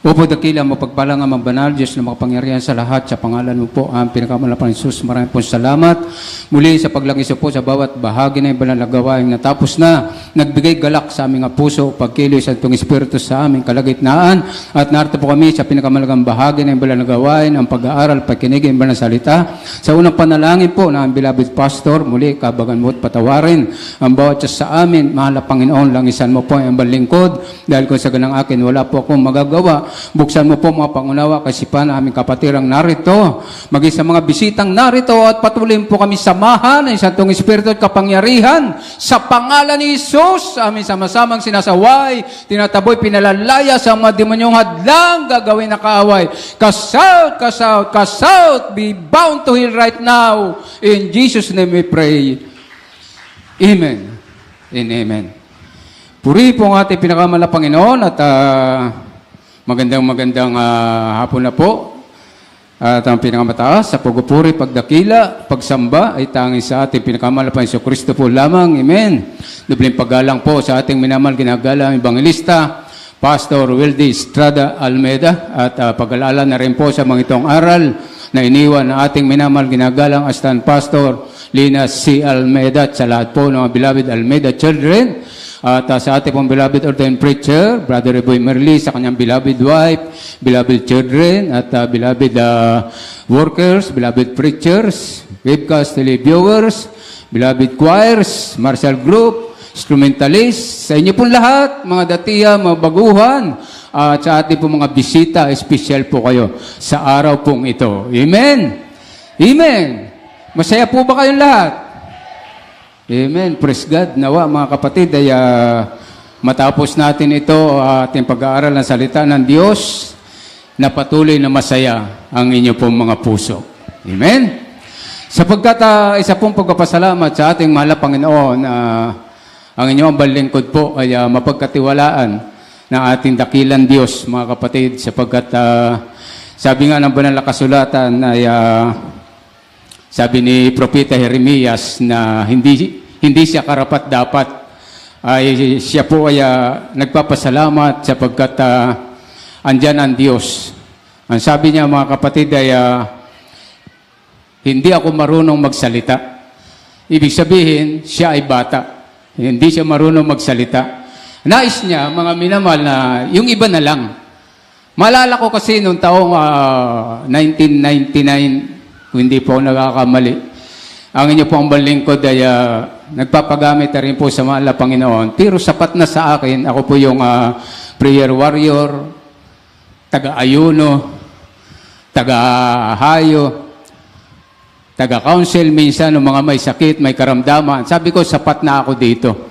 Opo, dakila, mapagpalang amang banal, Diyos na makapangyarihan sa lahat, sa pangalan mo po, ang pinakamalapang Jesus, maraming po salamat. Muli sa paglangis po sa bawat bahagi na yung banal na gawain natapos na, nagbigay galak sa aming puso, pagkilos at itong Espiritu sa aming kalagitnaan, at narito po kami sa pinakamalagang bahagi na yung banal na gawain, ang pag-aaral, pagkinig, ang banal na salita. Sa unang panalangin po na ang beloved pastor, muli, kabagan mo at patawarin ang bawat sa amin, mahal na Panginoon, langisan mo po ang balingkod, dahil kung sa ganang akin, wala po akong magagawa. Buksan mo po mga pangunawa kasipan na aming kapatirang narito, maging sa mga bisitang narito, at patuloy po kami samahan ng Santong Espiritu at kapangyarihan sa pangalan ni Jesus. Aming sama-samang sinasaway, tinataboy, pinalalaya sa mga demonyong hadlang gagawin na kaaway. Cast out, cast out, cast out, be bound to heal right now. In Jesus' name we pray. Amen and amen. Puri po ang ating pinakamalapang Panginoon, at magandang hapon na po. At ang pinakamataas sa pagpupuri, pagdakila, pagsamba ay tanging sa ating pinakamalapang Iso Kristo po lamang. Amen. Dubling paggalang po sa ating minamahal ginagalang Evangelista, Pastor Wildy Estrada Almeida, at pag-alala na rin po sa mga itong aral na iniwan ng ating minamahal ginagalang Assistant Pastor Lina C. Almeida, at sa lahat po ng beloved Almeida children. At sa ating pong beloved ordained preacher, Brother Reboy Merli, sa kanyang beloved wife, beloved children, at beloved workers, beloved preachers, webcast televiewers, beloved choirs, martial group, instrumentalists, sa inyo pong lahat, mga datiya, mga baguhan, at sa ating pong mga bisita, special po kayo sa araw pong ito. Amen? Amen! Masaya po ba kayong lahat? Amen. Praise God. Nawa mga kapatid ay matapos natin ito ating pag-aaral ng salita ng Diyos na patuloy na masaya ang inyo pong mga puso. Amen. Sapagkat isa pong pagpapasalamat sa ating mahal na Panginoon, ang inyong balingkod po ay mapagkatiwalaan ng ating dakilang Diyos, mga kapatid, sapagkat sabi nga ng banal na kasulatan ay sabi ni Propeta Jeremias na hindi siya karapat-dapat, ay siya po ay nagpapasalamat sapagkat andyan ang Diyos. Ang sabi niya, mga kapatid, ay hindi ako marunong magsalita. Ibig sabihin, siya ay bata. Hindi siya marunong magsalita. Nais niya, mga minamahal, na yung iba na lang. Maalala ko kasi noong taong 1999, kung hindi po ako nakakamali, ang inyo po ang balingkod ay nagpapagamit na rin po sa mahal na Panginoon. Pero sapat na sa akin, ako po yung prayer warrior, taga-ayuno, taga-hayo, taga-counsel minsan ng mga may sakit, may karamdaman. Sabi ko, sapat na ako dito.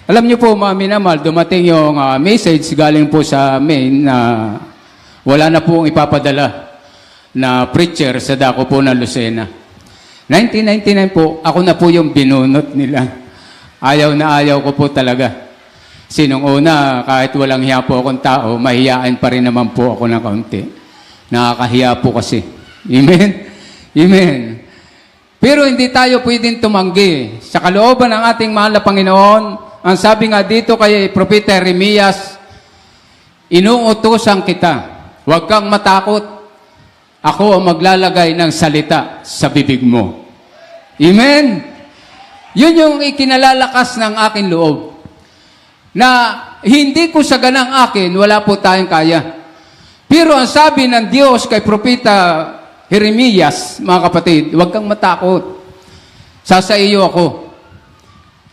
Alam niyo po, mga minamahal, dumating yung message galing po sa amin na wala na po ipapadala na preacher sa dako po ng Lucena. 1999 po, ako na po yung binunot nila. Ayaw na ayaw ko po talaga. Sinong una, kahit walang hiya po akong tao, mahiyain pa rin naman po ako ng kaunti. Nakakahiya po kasi. Amen? Amen. Pero hindi tayo pwedeng tumanggi. Sa kalooban ng ating mahal na Panginoon, ang sabi nga dito kay Propeta Jeremias, inuutosan kita, huwag kang matakot. Ako ang maglalagay ng salita sa bibig mo. Amen? Yun yung ikinalalakas ng aking loob. Na hindi ko sa ganang akin, wala po tayong kaya. Pero ang sabi ng Diyos kay Propeta Jeremias, mga kapatid, huwag kang matakot. Sa iyo ako.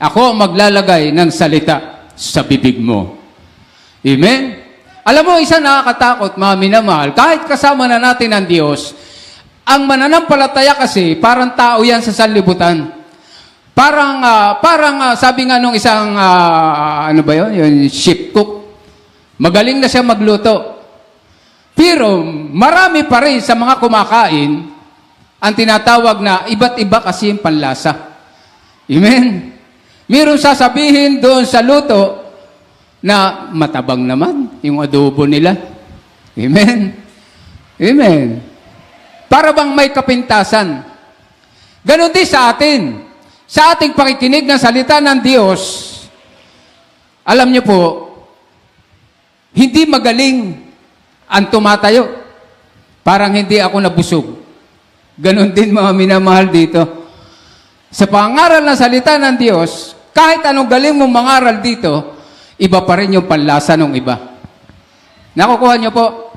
Ako ang maglalagay ng salita sa bibig mo. Amen? Alam mo, isa nakakatakot, mga minamahal, kahit kasama na natin ang Diyos, ang mananampalataya kasi, parang tao yan sa sanlibutan. Parang sabi nga nung isang, ano ba yun? Yung ship cook. Magaling na siya magluto. Pero, marami pa rin sa mga kumakain, ang tinatawag na iba't iba kasi yung panlasa. Amen? Mayroong sasabihin doon sa luto, na matabang naman yung adobo nila. Amen? Amen. Para bang may kapintasan. Ganon din sa atin. Sa ating pakikinig ng salita ng Diyos, alam niyo po, hindi magaling ang tumatayo. Parang hindi ako nabusog. Ganon din mga minamahal dito. Sa pangaral ng salita ng Diyos, kahit anong galing mong mangaral dito, iba pa rin yung panlasa ng iba. Nakukuha niyo po?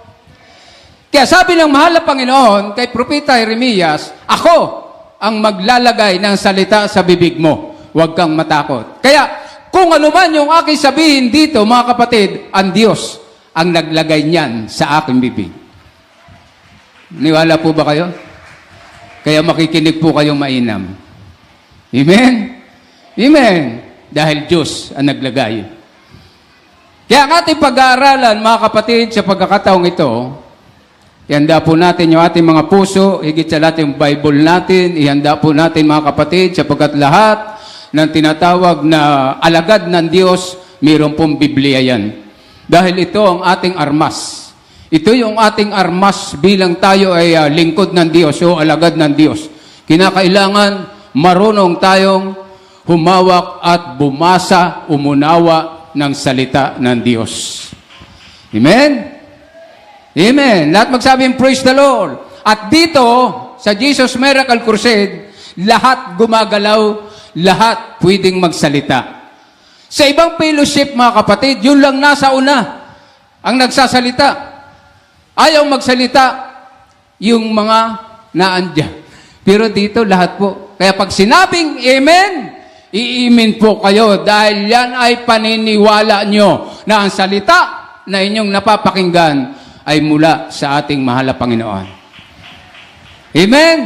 Kaya sabi ng mahal na Panginoon kay Propeta Jeremias, ako ang maglalagay ng salita sa bibig mo. Huwag kang matakot. Kaya kung ano man yung aking sabihin dito, mga kapatid, ang Diyos ang naglagay niyan sa aking bibig. Niwala po ba kayo? Kaya makikinig po kayong mainam. Amen? Amen. Dahil Diyos ang naglagay. Kaya ang ating pag-aaralan, mga kapatid, sa pagkakataong ito, ihanda po natin yung ating mga puso, higit sa lahat yung Bible natin, ihanda po natin mga kapatid, sapagkat lahat ng tinatawag na alagad ng Diyos, mayroon pong Biblia yan. Dahil ito ang ating armas. Ito yung ating armas bilang tayo ay lingkod ng Diyos o alagad ng Diyos. Kinakailangan marunong tayong humawak at bumasa, umunawa ng salita ng Diyos. Amen? Amen. Lahat magsabing, praise the Lord. At dito, sa Jesus Miracle Crusade, lahat gumagalaw, lahat pwedeng magsalita. Sa ibang fellowship, mga kapatid, yun lang nasa una ang nagsasalita. Ayaw magsalita yung mga naandyan. Pero dito, lahat po. Kaya pag sinabing amen, i-amen po kayo dahil yan ay paniniwala nyo na ang salita na inyong napapakinggan ay mula sa ating mahal na Panginoon. Amen?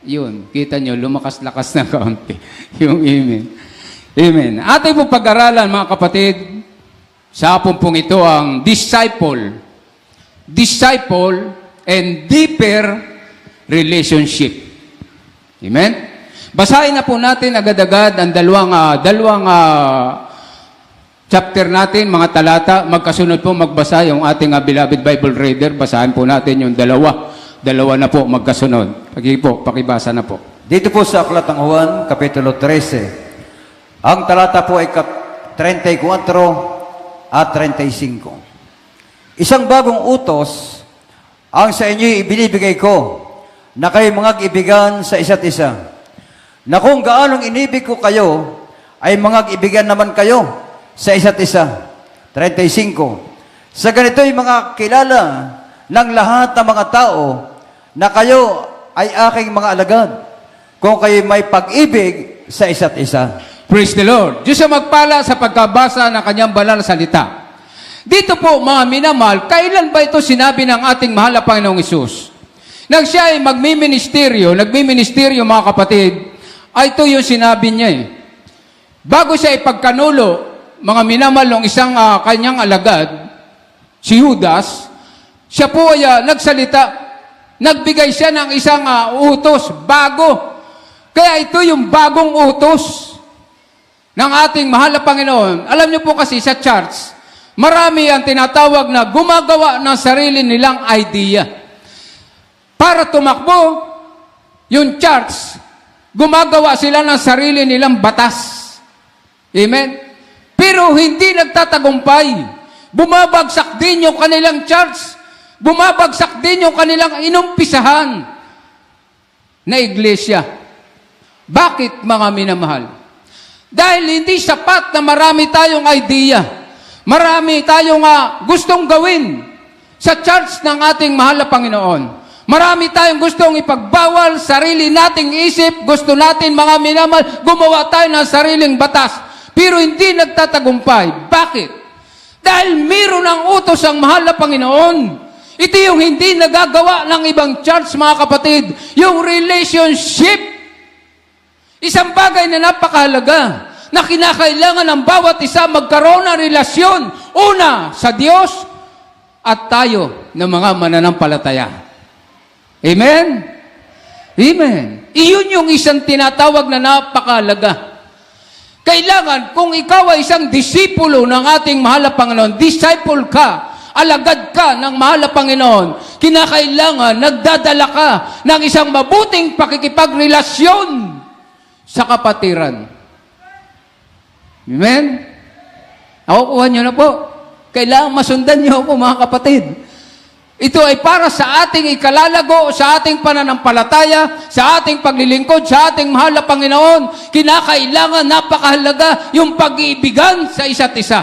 Yun, kita nyo, lumakas-lakas na kaunti. Yung amen. Amen. Ating po pag-aralan, mga kapatid, sa hapon pong ito ang disciple and deeper relationship. Amen? Basahin na po natin agad-agad ang dalawang chapter natin, mga talata. Magkasunod po magbasa yung ating beloved Bible reader. Basahin po natin yung dalawa. Dalawa na po magkasunod. Pakibasa na po. Dito po sa Aklat ng Juan, Kapitulo 13. Ang talata po ay 34 at 35. Isang bagong utos ang sa inyo ibinibigay ko na kayo mga ibigan sa isa't isa. Na kung gaanong inibig ko kayo, ay mga ibigan naman kayo sa isa't isa. 35. Sa ganito'y mga kilala ng lahat ng mga tao na kayo ay aking mga alagad kung kayo may pag-ibig sa isa't isa. Praise the Lord. Diyos ang magpala sa pagkabasa ng kanyang banal na salita. Dito po, mga minamahal, kailan ba ito sinabi ng ating mahal na Panginoong Hesus? Nang siya ay nagmiministeryo, mga kapatid, ay ito yung sinabi niya eh. Bago siya ipagkanulo, mga minamahal ng isang kanyang alagad, si Judas, siya po ay nagsalita, nagbigay siya ng isang utos, bago. Kaya ito yung bagong utos ng ating mahal na Panginoon. Alam niyo po kasi sa church, marami ang tinatawag na gumagawa ng sarili nilang idea. Para tumakbo, yung church, gumagawa sila ng sarili nilang batas. Amen? Pero hindi nagtatagumpay. Bumabagsak din yung kanilang church. Bumabagsak din yung kanilang inumpisahan na iglesia. Bakit, mga minamahal? Dahil hindi sapat na marami tayong idea. Marami tayong gustong gawin sa church ng ating mahal na Panginoon. Marami tayong gustong ipagbawal, sarili nating isip, gusto natin mga minamahal, gumawa tayo ng sariling batas. Pero hindi nagtatagumpay. Bakit? Dahil mayroon ng utos ang mahal na Panginoon. Ito yung hindi nagagawa ng ibang church, mga kapatid. Yung relationship. Isang bagay na napakahalaga na kinakailangan ng bawat isa magkaroon ng relasyon. Una, sa Diyos at tayo ng mga mananampalataya. Amen? Amen. Iyon yung isang tinatawag na napakahalaga. Kailangan, kung ikaw ay isang disipulo ng ating mahal na Panginoon, disciple ka, alagad ka ng mahal na Panginoon, kinakailangan, nagdadala ka ng isang mabuting pakikipagrelasyon sa kapatiran. Amen? Nakukuha nyo na po. Kailangan masundan niyo po, mga kapatid. Ito ay para sa ating ikalalago, sa ating pananampalataya, sa ating paglilingkod, sa ating mahal na Panginoon. Kinakailangan, napakahalaga yung pag-iibigan sa isa't isa.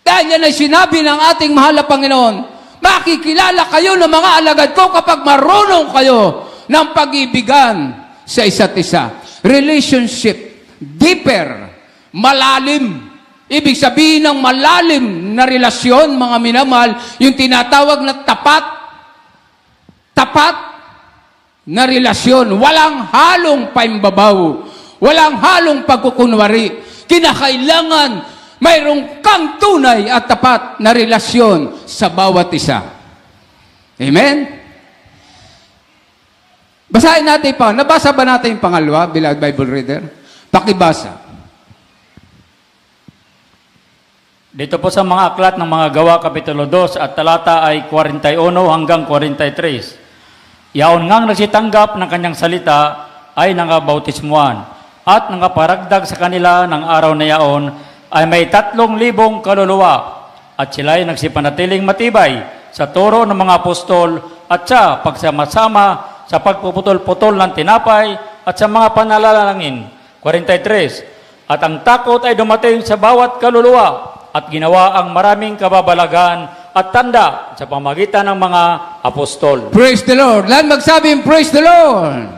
Dahil yan ay sinabi ng ating mahal na Panginoon, makikilala kayo ng mga alagad ko kapag marunong kayo ng pag-iibigan sa isa't isa. Relationship, deeper, malalim. Ibig sabihin ng malalim na relasyon, mga minamahal, yung tinatawag na tapat na relasyon. Walang halong paimbabaw, walang halong pagkukunwari. Kinakailangan mayroong kang tunay at tapat na relasyon sa bawat isa. Amen? Basahin natin pa. Nabasa ba natin yung pangalawa, beloved Bible reader? Pakibasa. Dito po sa mga aklat ng mga gawa, Kapitulo 2 at talata ay 41 hanggang 43. Yaon ngang nagsitanggap ng kanyang salita ay nangabautismuan at nangaparagdag sa kanila ng araw na yaon ay may 3,000 kaluluwa at sila ay nagsipanatiling matibay sa turo ng mga apostol at sa pagsama-sama sa pagpuputol-putol ng tinapay at sa mga panalalangin. 43. At ang takot ay dumating sa bawat kaluluwa at ginawa ang maraming kababalagan at tanda sa pamagitan ng mga apostol. Praise the Lord. Lahat magsabing, praise the Lord.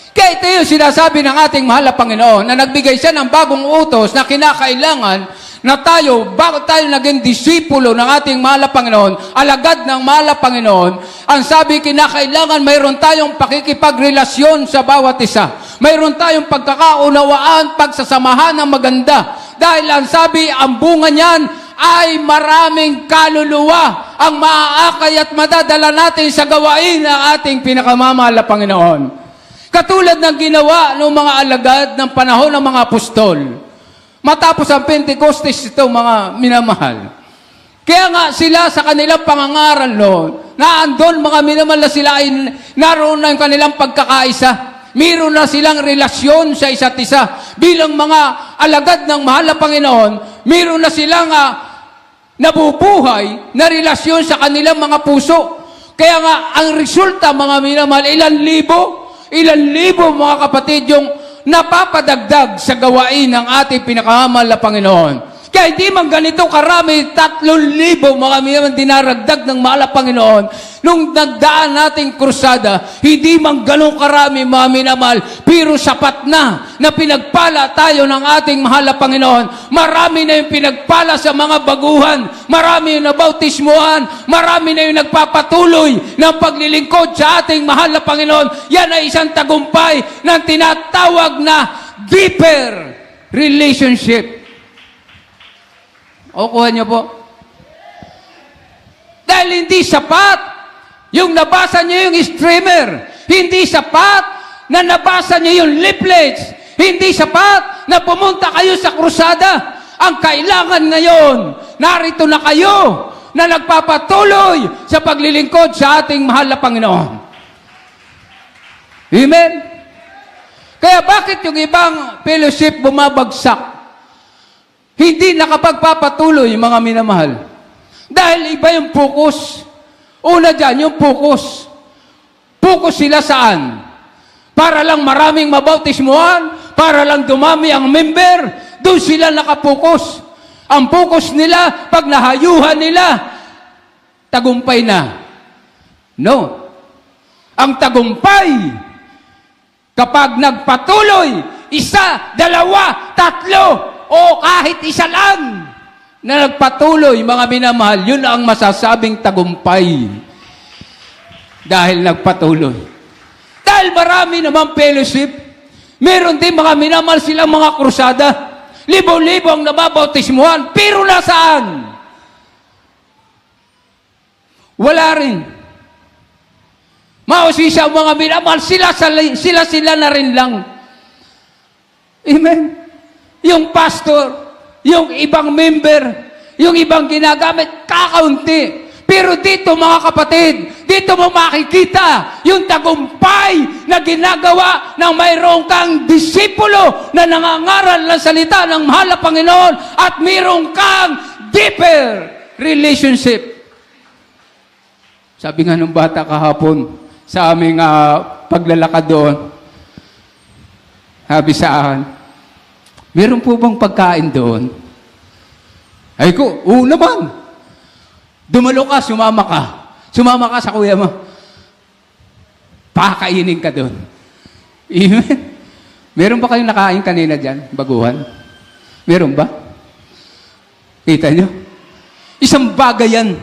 Kaya ito yung sinasabi ng ating mahal na Panginoon na nagbigay siya ng bagong utos na kinakailangan na tayo, bago tayo naging disipulo ng ating mahal na Panginoon, alagad ng mahal na Panginoon, ang sabi kinakailangan mayroon tayong pakikipagrelasyon sa bawat isa. Mayroon tayong pagkakaunawaan, pagsasamahan ng maganda. Dahil ang sabi, ang bunga niyan ay maraming kaluluwa ang maaakay at madadala natin sa gawain ng ating pinakamamahal na Panginoon. Katulad ng ginawa ng mga alagad ng panahon ng mga apostol. Matapos ang Pentecostes ito, mga minamahal. Kaya nga sila sa kanilang pangangaral noon, na andon mga minamahal na sila ay naroon na yung kanilang pagkakaisa. Mayroon na silang relasyon sa isa't isa. Bilang mga alagad ng mahal na Panginoon, mayroon na silang nabubuhay na relasyon sa kanilang mga puso. Kaya nga, ang resulta, mga minamahal, ilan libo mga kapatid yung napapadagdag sa gawain ng ating pinakamahal na Panginoon. Kaya hindi man ganito karami, 3,000 mga minamahal dinaragdag ng mahal na Panginoon. Nung nagdaan nating krusada, hindi man ganun karami mga minamahal, pero sapat na pinagpala tayo ng ating mahal na Panginoon. Marami na yung pinagpala sa mga baguhan, marami yung nabautismuhan, marami na yung nagpapatuloy ng paglilingkod sa ating mahal na Panginoon. Yan ay isang tagumpay ng tinatawag na deeper relationship. O, kuha niyo po. Dahil hindi sapat yung nabasa niyo yung streamer. Hindi sapat na nabasa niyo yung leaflets. Hindi sapat na pumunta kayo sa krusada. Ang kailangan ngayon, narito na kayo na nagpapatuloy sa paglilingkod sa ating mahal na Panginoon. Amen? Kaya bakit yung ibang fellowship bumabagsak? Hindi nakapagpapatuloy, mga minamahal. Dahil iba yung focus. Una dyan, yung focus. Focus sila saan? Para lang maraming mabautismuhan? Para lang dumami ang member? Doon sila nakapokus. Ang focus nila, pag nahayuhan nila, tagumpay na. No. Ang tagumpay, kapag nagpatuloy, 1, 2, 3, o kahit isa lang na nagpatuloy, mga minamahal, yun ang masasabing tagumpay. Dahil nagpatuloy. Dahil marami naman fellowship, meron din mga minamahal silang mga krusada. Libo-libo ang nababautismuhan, pero nasaan? Wala rin. Mausisa ang mga minamahal, sila na rin lang. Amen? Yung pastor, yung ibang member, yung ibang ginagamit, kakaunti. Pero dito mga kapatid, dito mo makikita yung tagumpay na ginagawa ng mayroong kang disipulo na nangangaral ng salita ng mahal na Panginoon at mayroong kang deeper relationship. Sabi nga nung bata kahapon sa aming paglalakad doon, sabi sa akin, meron po bang pagkain doon? Ay ko, oo naman. Dumalo ka, sumama ka. Sumama ka sa kuya mo. Pakainin ka doon. Amen. Meron ba kayong nakain kanina dyan, baguhan? Meron ba? Kita nyo? Isang bagay yan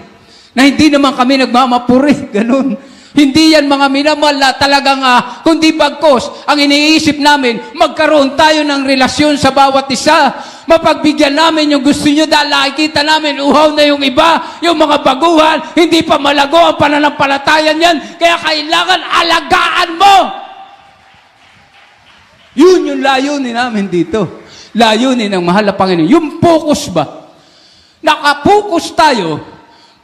na hindi naman kami nagmamapuri. Ganun. Hindi yan mga minamahal na talagang kundi bagkos ang iniisip namin, magkaroon tayo ng relasyon sa bawat isa. Mapagbigyan namin yung gusto nyo dahil nakikita namin, uhaw na yung iba, yung mga baguhan, hindi pa malago ang pananampalatayan yan, kaya kailangan alagaan mo. Yun yung layunin namin dito. Layunin ng mahal na Panginoon. Yung focus ba? Nakapokus tayo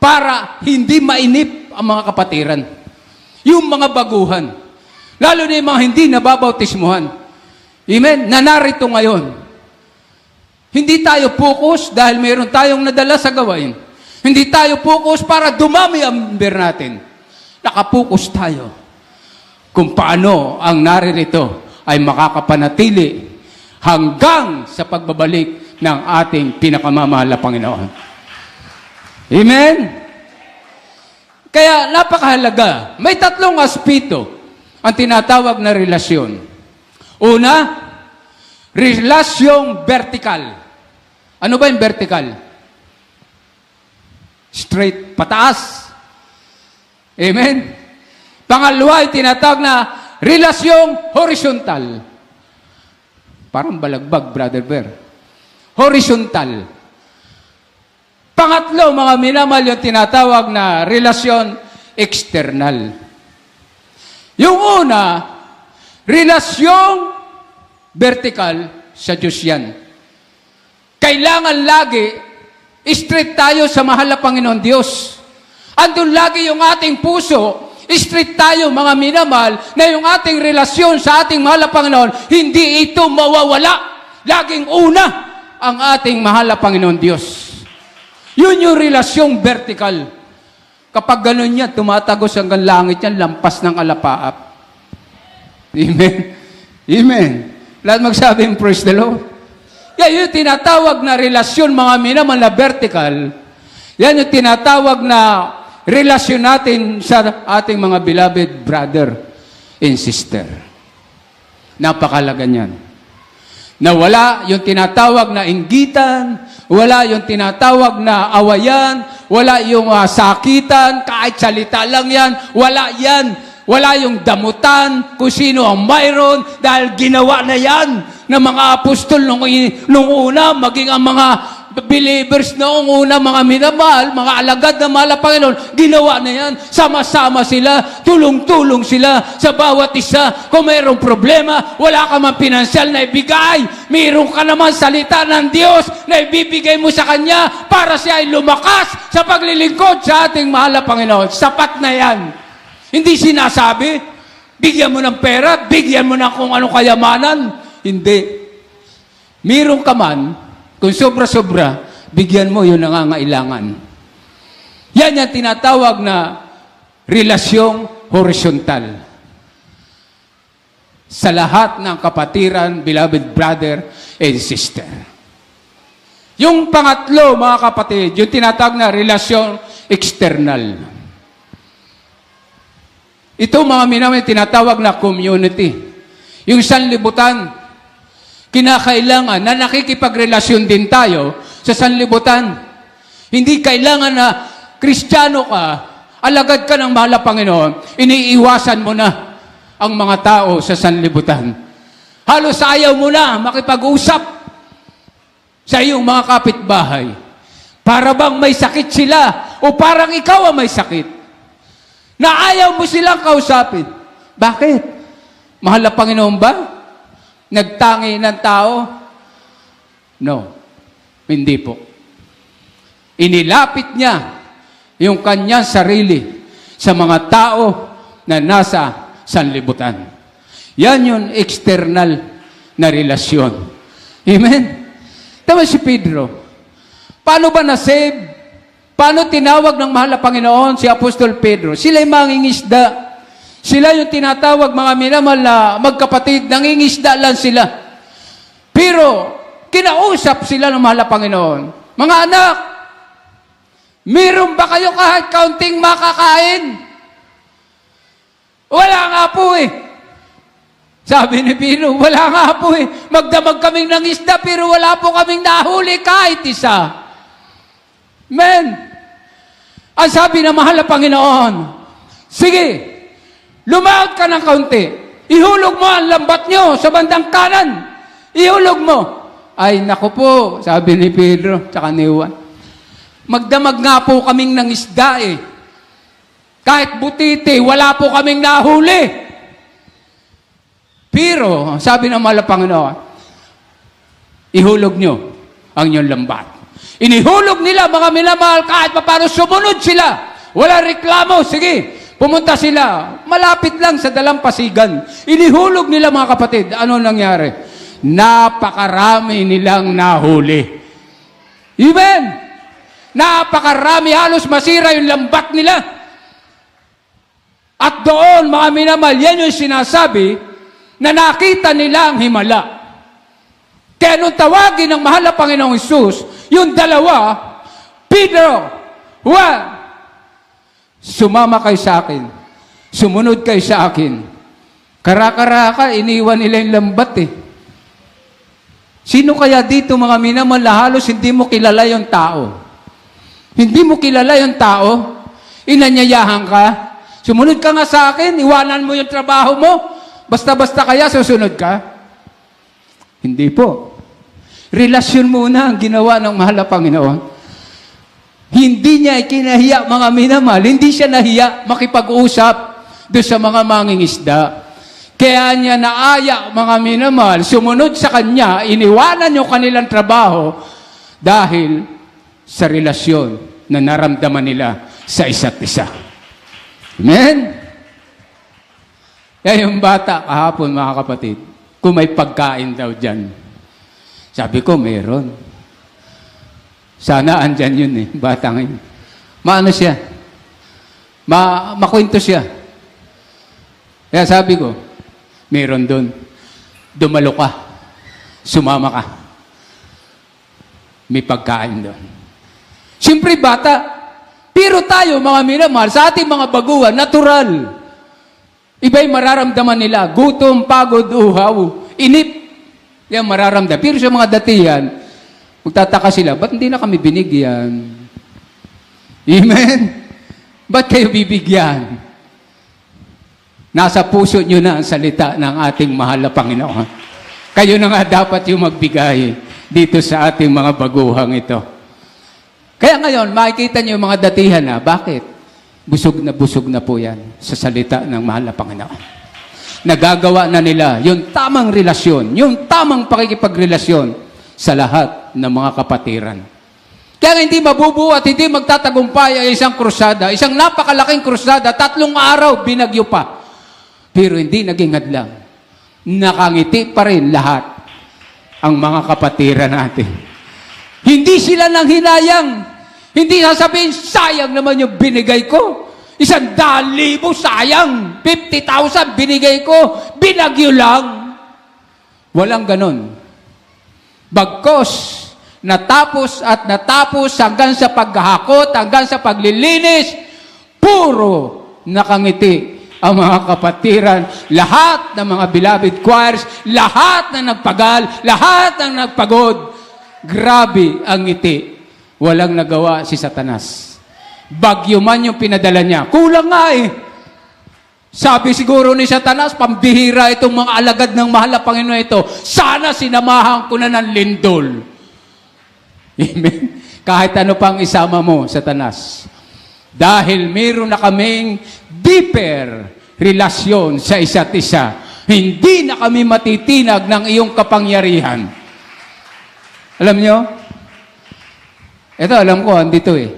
para hindi mainip ang mga kapatiran. Yung mga baguhan. Lalo na yung mga hindi nababautismuhan. Amen? Na narito ngayon. Hindi tayo focus dahil mayroon tayong nadala sa gawain. Hindi tayo focus para dumami ang member natin. Nakapokus tayo kung paano ang naririto ay makakapanatili hanggang sa pagbabalik ng ating pinakamamahal na Panginoon. Amen? Kaya napakahalaga. May tatlong aspeto ang tinatawag na relasyon. Una, relasyong vertical. Ano ba yung vertical? Straight, pataas. Amen? Pangalawa, yung tinatawag na relasyong horizontal. Parang balagbag, Brother Bear. Horizontal. Pangatlo, mga minamahal, yung tinatawag na relasyon external. Yung una, relasyong vertical sa Diyos yan. Kailangan lagi, straight tayo sa mahal na Panginoon Diyos. Andun lagi yung ating puso, straight tayo, mga minamahal, na yung ating relasyon sa ating mahal na Panginoon, hindi ito mawawala. Laging una ang ating mahal na Panginoon Diyos. Yun yung relasyong vertical. Kapag ganun yan, tumatagos hanggang langit yan, lampas ng alapaap. Amen? Amen. Lahat magsabing, praise the Lord. Yan yung tinatawag na relasyon, mga minamahal na vertical. Yan yung tinatawag na relasyon natin sa ating mga beloved brother and sister. Napakalaga niyan. Na wala yung tinatawag na inggitan, wala yung tinatawag na awayan, wala yung sakitan, kahit salita lang yan, wala yan. Wala yung damutan kung sino ang mayroon dahil ginawa na yan ng mga apostol nung una, maging ang mga believers noong una, mga minamahal, mga alagad na mahal na Panginoon, ginawa na yan. Sama-sama sila, tulong-tulong sila sa bawat isa. Kung mayroong problema, wala ka man pinansyal na ibigay, mayroon ka naman salita ng Diyos na ibibigay mo sa Kanya para siya ay lumakas sa paglilingkod sa ating mahal na Panginoon. Sapat na yan. Hindi sinasabi, bigyan mo ng pera, bigyan mo ng kung anong kayamanan. Hindi. Mayroon ka man, kung sobra-sobra, bigyan mo yung nangangailangan. Yan yung tinatawag na relasyong horizontal. Sa lahat ng kapatiran, beloved brother and sister. Yung pangatlo, mga kapatid, yung tinatawag na relasyon external. Ito, mga minamahal, tinatawag na community. Yung sanlibutan, kinakailangan na nakikipagrelasyon din tayo sa sanlibutan. Hindi kailangan na Kristiyano ka, alagad ka ng mahal na Panginoon, iniiwasan mo na ang mga tao sa sanlibutan. Halos ayaw mo na makipag-usap sa iyong mga kapitbahay. Para bang may sakit sila o parang ikaw ang may sakit. Na ayaw mo silang kausapin. Bakit? Mahal na Panginoon ba? Nagtangi ng tao? No. Hindi po. Inilapit niya yung kanyang sarili sa mga tao na nasa sanlibutan. Yan yung external na relasyon. Amen? Tama si Pedro. Paano ba na-save? Paano tinawag ng mahal na Panginoon si Apostol Pedro? Sila'y mangingisda. Sila yung tinatawag mga minamahal na magkapatid, nangingisda lang sila. Pero, kinausap sila ng mahal na Panginoon. Mga anak, meron ba kayo kahit kaunting makakain? Wala nga po eh. Sabi ni Pedro, wala nga po eh. Magdamag kaming ng isda, pero wala po kaming nahuli kahit isa. Men, ang sabi ng mahal na Panginoon, sige, lumaot ka ng kaunti. Ihulog mo ang lambat nyo sa bandang kanan. Ihulog mo. Ay, naku po, sabi ni Pedro, tsaka ni Juan. Magdamag nga po kaming ng isda eh. Kahit butiti, wala po kaming nahuli. Pero, sabi ng mahal na Panginoon, ihulog nyo ang inyong lambat. Inihulog nila, mga minamahal, kahit paano sumunod sila. Wala reklamo, sige. Pumunta sila, malapit lang sa dalampasigan. Inihulog nila mga kapatid. Ano nangyari? Napakarami nilang nahuli. Amen! Napakarami, halos masira yung lambat nila. At doon, mga minamahal, yan yung sinasabi na nakita nila ang himala. Kaya nung tawagin ng mahal na Panginoong Hesus, yung dalawa, Pedro, Juan, sumama kayo sa akin. Sumunod kayo sa akin. Kara-karaka, iniwan nila yung lambat eh. Sino kaya dito mga minamahal na halos hindi mo kilala yung tao? Hindi mo kilala yung tao? Inanyayahan ka? Sumunod ka nga sa akin, iwanan mo yung trabaho mo? Basta-basta kaya susunod ka? Hindi po. Relasyon muna ang ginawa ng mahal na Panginoon. Hindi niya ikinahiya mga minamahal. Hindi siya nahiya makipag-usap doon sa mga mangingisda. Kaya niya naaya mga minamahal, sumunod sa kanya, iniwanan yung kanilang trabaho dahil sa relasyon na naramdaman nila sa isa't isa. Amen? Kaya yung bata kahapon mga kapatid, kung may pagkain daw dyan, sabi ko meron. Sana andyan yun eh, bata ngayon. Maano siya? Makwento siya. Kaya sabi ko, meron doon. Dumalo ka. Sumama ka. May pagkain doon. Siyempre bata, pero tayo mga minamahal, sa ating mga baguhan, natural. Iba'y mararamdaman nila, gutom, pagod, uhaw, inip. Yan mararamdaman. Pero sa mga datihan, magtataka sila, ba't hindi na kami binigyan? Amen? Ba't kayo bibigyan? Nasa puso nyo na ang salita ng ating mahal na Panginoon. Kayo na nga dapat yung magbigay dito sa ating mga baguhang ito. Kaya ngayon, makikita nyo yung mga datihan na, bakit? Busog na po yan sa salita ng mahal na Panginoon. Nagagawa na nila yung tamang relasyon, yung tamang pakikipagrelasyon sa lahat ng mga kapatiran. Kaya hindi mabubuo at hindi magtatagumpay ang isang krusada, isang napakalaking krusada, 3 araw, binagyo pa. Pero hindi naging hadlang. Nakangiti pa rin lahat ang mga kapatiran natin. Hindi sila nang hinayang. Hindi sasabihin, sayang naman yung binigay ko. 100,000, sayang. 50,000 binigay ko. Binagyo lang. Walang ganon. Bagkos, natapos at natapos hanggang sa paghahakot, hanggang sa paglilinis, puro nakangiti ang mga kapatiran, lahat ng mga beloved choirs, lahat na nagpagal, lahat ng nagpagod. Grabe ang ngiti. Walang nagawa si Satanas. Bagyo man yung pinadala niya. Kulang nga eh. Sabi siguro ni Satanas, pambihira itong mga alagad ng mahal na Panginoon ito. Sana sinamahan ko na ng lindol. Amen. Kahit ano pang isama mo, Satanas. Dahil meron na kaming deeper relasyon sa isa't isa. Hindi na kami matitinag ng iyong kapangyarihan. Alam nyo? Ito, alam ko, andito eh.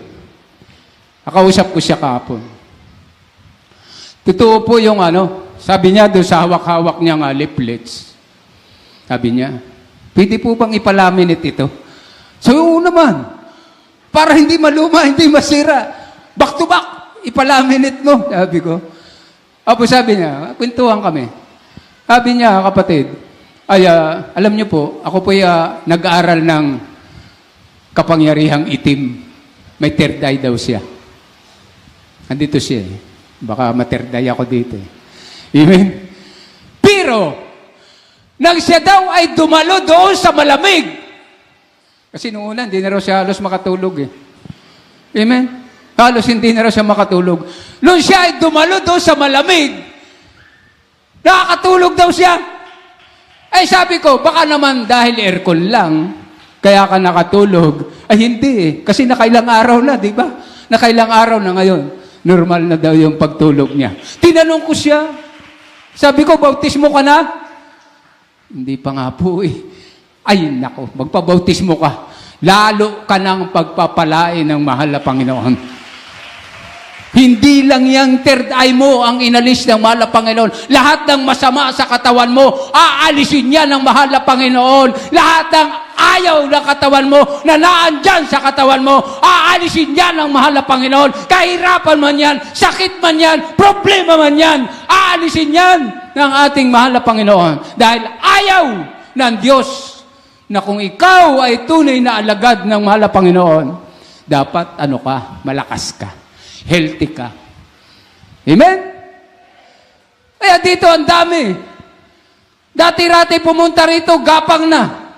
Nakausap ko siya kahapon. Totoo po yung sabi niya doon sa hawak-hawak niyang leaflets. Sabi niya, pwede po bang ipalaminate ito? So, oo naman. Para hindi maluma, hindi masira. Back to back, ipalaminate mo. Sabi ko. Apo sabi niya, kwentuhan kami. Sabi niya, kapatid, alam niyo po, ako po nag-aaral ng kapangyarihang itim. May third eye daw siya. Andito siya eh. Baka materday ako dito eh. Amen? Pero, nang siya daw ay dumalo doon sa malamig. Kasi noong una, hindi na raw siya halos makatulog eh. Amen? Halos hindi na raw siya makatulog. Noong siya ay dumalo doon sa malamig, nakakatulog daw siya. Ay sabi ko, baka naman dahil aircon lang, kaya ka nakatulog. Ay hindi eh. Kasi nakailang araw na, di ba? Nakailang araw na ngayon. Normal na daw yung pagtulog niya. Tinanong ko siya. Sabi ko, bautismo ka na? Hindi pa nga po eh. Ay nako, magpabautismo ka. Lalo ka ng pagpapalain ng mahal na Panginoon. Hindi lang yung third eye mo ang inalis ng mahal na Panginoon. Lahat ng masama sa katawan mo, aalisin niya ng mahal na Panginoon. Lahat ng ayaw ng katawan mo, na naandyan sa katawan mo, aalisin niya ng mahal na Panginoon. Kahirapan man yan, sakit man yan, problema man yan, aalisin yan ng ating mahal na Panginoon. Dahil ayaw ng Diyos na kung ikaw ay tunay na alagad ng mahal na Panginoon, dapat malakas ka. Healthy ka. Amen? Kaya dito ang dami. Dati-rati pumunta rito, gapang na.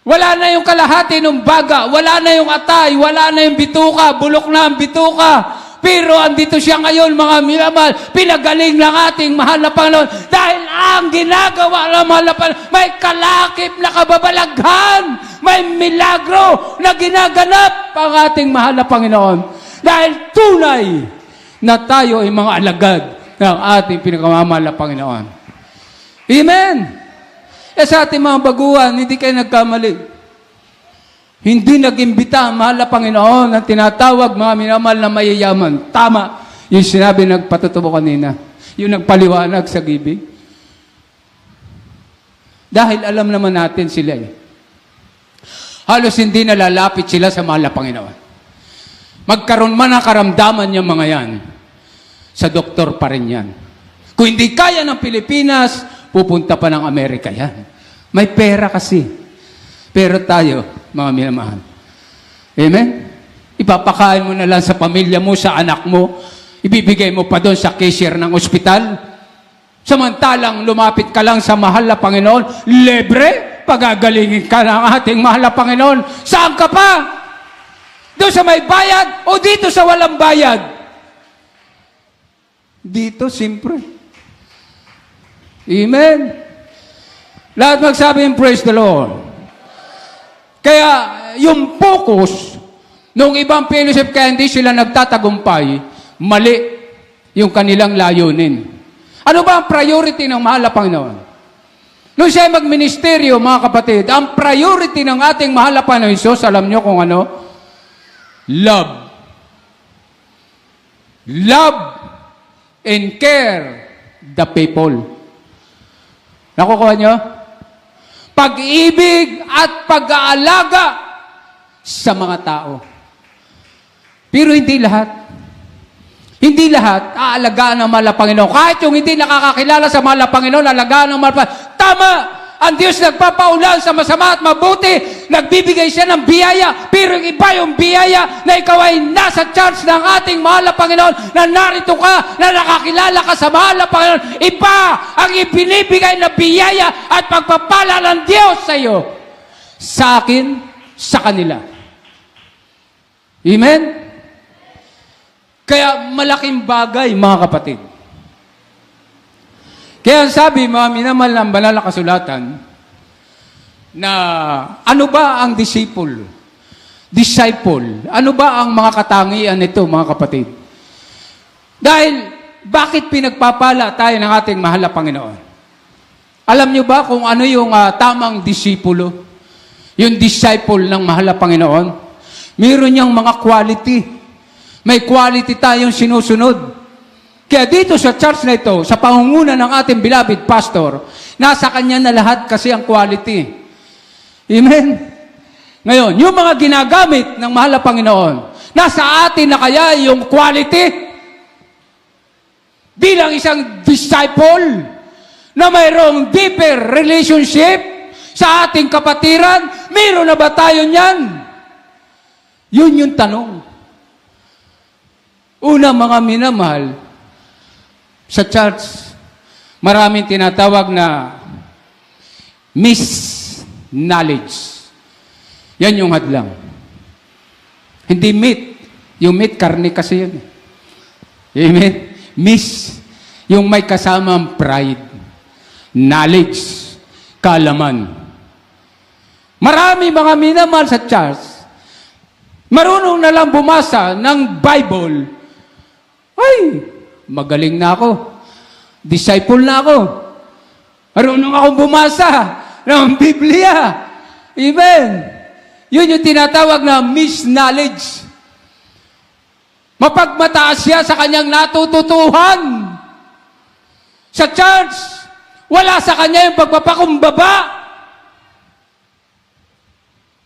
Wala na yung kalahati ng baga, wala na yung atay, wala na yung bituka, bulok na ang bituka. Pero andito siya ngayon, mga minamahal, pinagaling ng ating mahal na Panginoon. Dahil ang ginagawa ng mahal na Panginoon, may kalakip na kababalaghan, may milagro na ginaganap ang ating mahal na Panginoon. Dahil tunay na tayo ay mga alagad ng ating pinakamamahal na Panginoon. Amen! Sa ating mga baguhan, hindi kayo nagkamali. Hindi nag-imbita ang mahal na Panginoon ang tinatawag mga minamahal na mayayaman. Tama yung sinabi nagpatutubo kanina. Yung nagpaliwanag sa gibig. Dahil alam naman natin sila eh. Halos hindi nalalapit sila sa mahal na Panginoon. Magkaroon man ang karamdaman yung mga yan, sa doktor pa rin yan. Kung hindi kaya ng Pilipinas, pupunta pa ng Amerika yan. May pera kasi. Pero tayo, mga minamahal. Amen? Ipapakain mo na lang sa pamilya mo, sa anak mo, ibibigay mo pa doon sa cashier ng ospital. Samantalang lumapit ka lang sa mahal na Panginoon, libre, pagagalingin ka ng ating mahal na Panginoon. Saan ka pa? Doon sa may bayad o dito sa walang bayad? Dito, siyempre. Amen? Lahat magsabi yung praise the Lord. Kaya, yung focus, nung ibang fellowship, kaya hindi sila nagtatagumpay, mali yung kanilang layunin. Ano ba ang priority ng mahal na Panginoon? Nung siya magministeryo, mga kapatid, ang priority ng ating mahal na Panginoon Jesus, alam nyo kung ano? Love. Love and care the people. Nakukuha nyo? Pag-ibig at pag-aalaga sa mga tao. Pero hindi lahat. Hindi lahat aalagaan ng mahal na Panginoon. Kahit yung hindi nakakakilala sa mahal na Panginoon, aalagaan ng mahal na Panginoon. Tama! Ang Diyos nagpapaulan sa masama at mabuti. Nagbibigay siya ng biyaya. Pero iba yung biyaya na ikaw ay nasa charge ng ating mahal na Panginoon, na narito ka, na nakakilala ka sa mahal na Panginoon. Iba ang ibinibigay na biyaya at pagpapala ng Diyos sa iyo. Sa akin, sa kanila. Amen? Kaya malaking bagay, mga kapatid. Kaya sabi, mga minamahal ng banal na kasulatan, na ano ba ang disciple? Disciple. Ano ba ang mga katangian nito, mga kapatid? Dahil, bakit pinagpapala tayo ng ating mahal na Panginoon? Alam nyo ba kung ano yung tamang disipulo? Yung disciple ng mahal na Panginoon? Meron niyang mga quality. May quality tayong sinusunod. Kaya dito sa church na ito, sa pangunguna ng ating beloved pastor, nasa kanya na lahat kasi ang quality. Amen? Ngayon, yung mga ginagamit ng mahal na Panginoon, nasa atin na kaya yung quality? Bilang isang disciple na mayroong deeper relationship sa ating kapatiran, mayroon na ba tayo niyan? Yun yung tanong. Una, mga minamahal, sa church, maraming tinatawag na misknowledge. Yan yung hadlang. Hindi meat. Yung meat, karne kasi yun. Amen? Yung may kasamang pride. Knowledge. Kaalaman. Marami mga minamahal sa church, marunong na lang bumasa ng Bible. Ay, magaling na ako. Disciple na ako. Marunong akong bumasa ng Biblia. Amen. Yun yung tinatawag na misknowledge. Mapagmataas siya sa kanyang natututuhan. Sa church, wala sa kanya yung pagpapakumbaba.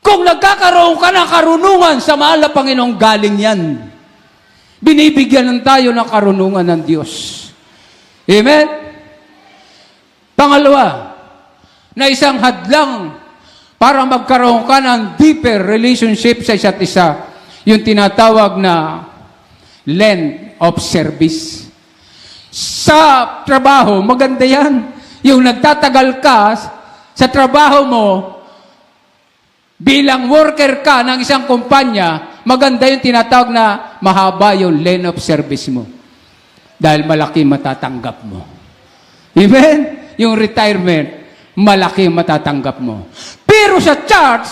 Kung nagkakaroon ka ng karunungan sa mahal na Panginoong, galing yan. Binibigyan ng tayo ng karunungan ng Diyos. Amen? Pangalawa, na isang hadlang para magkaroon ka ng deeper relationship sa isa't isa, yung tinatawag na length of service. Sa trabaho, maganda yan. Yung nagtatagal ka sa trabaho mo, bilang worker ka ng isang kumpanya, maganda yung tinatawag na mahaba yung length of service mo. Dahil malaki matatanggap mo. Amen? Yung retirement, malaki matatanggap mo. Pero sa church,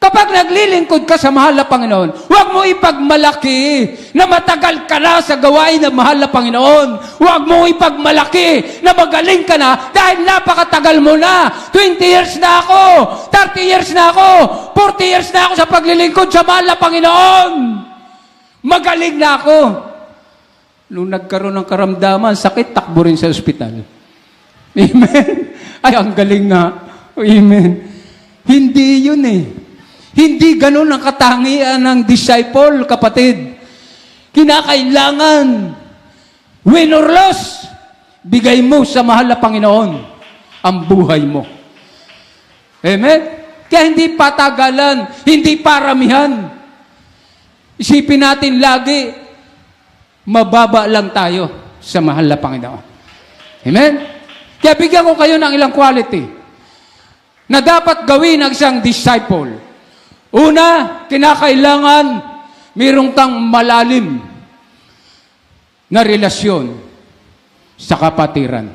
kapag naglilingkod ka sa mahal na Panginoon, huwag mo ipagmalaki na matagal ka na sa gawain ng mahal na Panginoon. Huwag mo ipagmalaki na magaling ka na dahil napakatagal mo na. 20 years na ako, 30 years na ako, 40 years na ako sa paglilingkod sa mahal na Panginoon. Magaling na ako. Nung nagkaroon ng karamdaman, sakit, takbo rin sa ospital. Amen? Ay, ang galing nga. Amen. Hindi yun eh. Hindi ganun ang katangian ng disciple, kapatid. Kinakailangan, win or loss, bigay mo sa mahal na Panginoon ang buhay mo. Amen? Kaya hindi patagalan, hindi paramihan. Isipin natin lagi, mababa lang tayo sa mahal na Panginoon. Amen? Kaya bigyan ko kayo ng ilang quality na dapat gawin ng isang disciple. Una, kinakailangan mayroong kang malalim na relasyon sa kapatiran.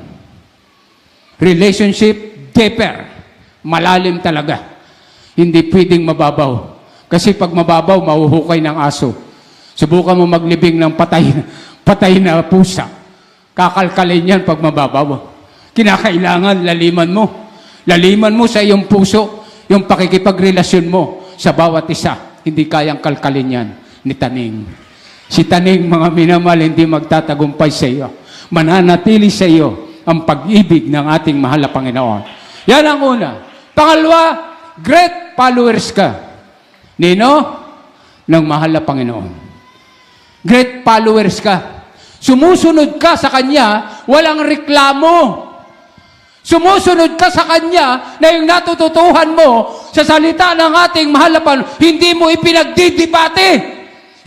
Relationship deeper. Malalim talaga. Hindi pwedeng mababaw. Kasi pag mababaw, mahuhukay ng aso. Subukan mo maglibing ng patay na pusa. Kakalkalin yan pag mababaw. Kinakailangan laliman mo. Laliman mo sa iyong puso yung pakikipagrelasyon mo sa bawat isa. Hindi kayang kalkalin yan ni Taning. Si Taning, mga minamahal, hindi magtatagumpay sa iyo. Mananatili sa iyo ang pag-ibig ng ating mahal na Panginoon. Yan ang una. Pangalawa, great followers ka. Nino? Ng mahal na Panginoon. Great followers ka. Sumusunod ka sa Kanya, walang reklamo. Sumusunod ka sa Kanya na yung natututuhan mo sa salita ng ating mahal na Panginoon, hindi mo ipinagdidibate.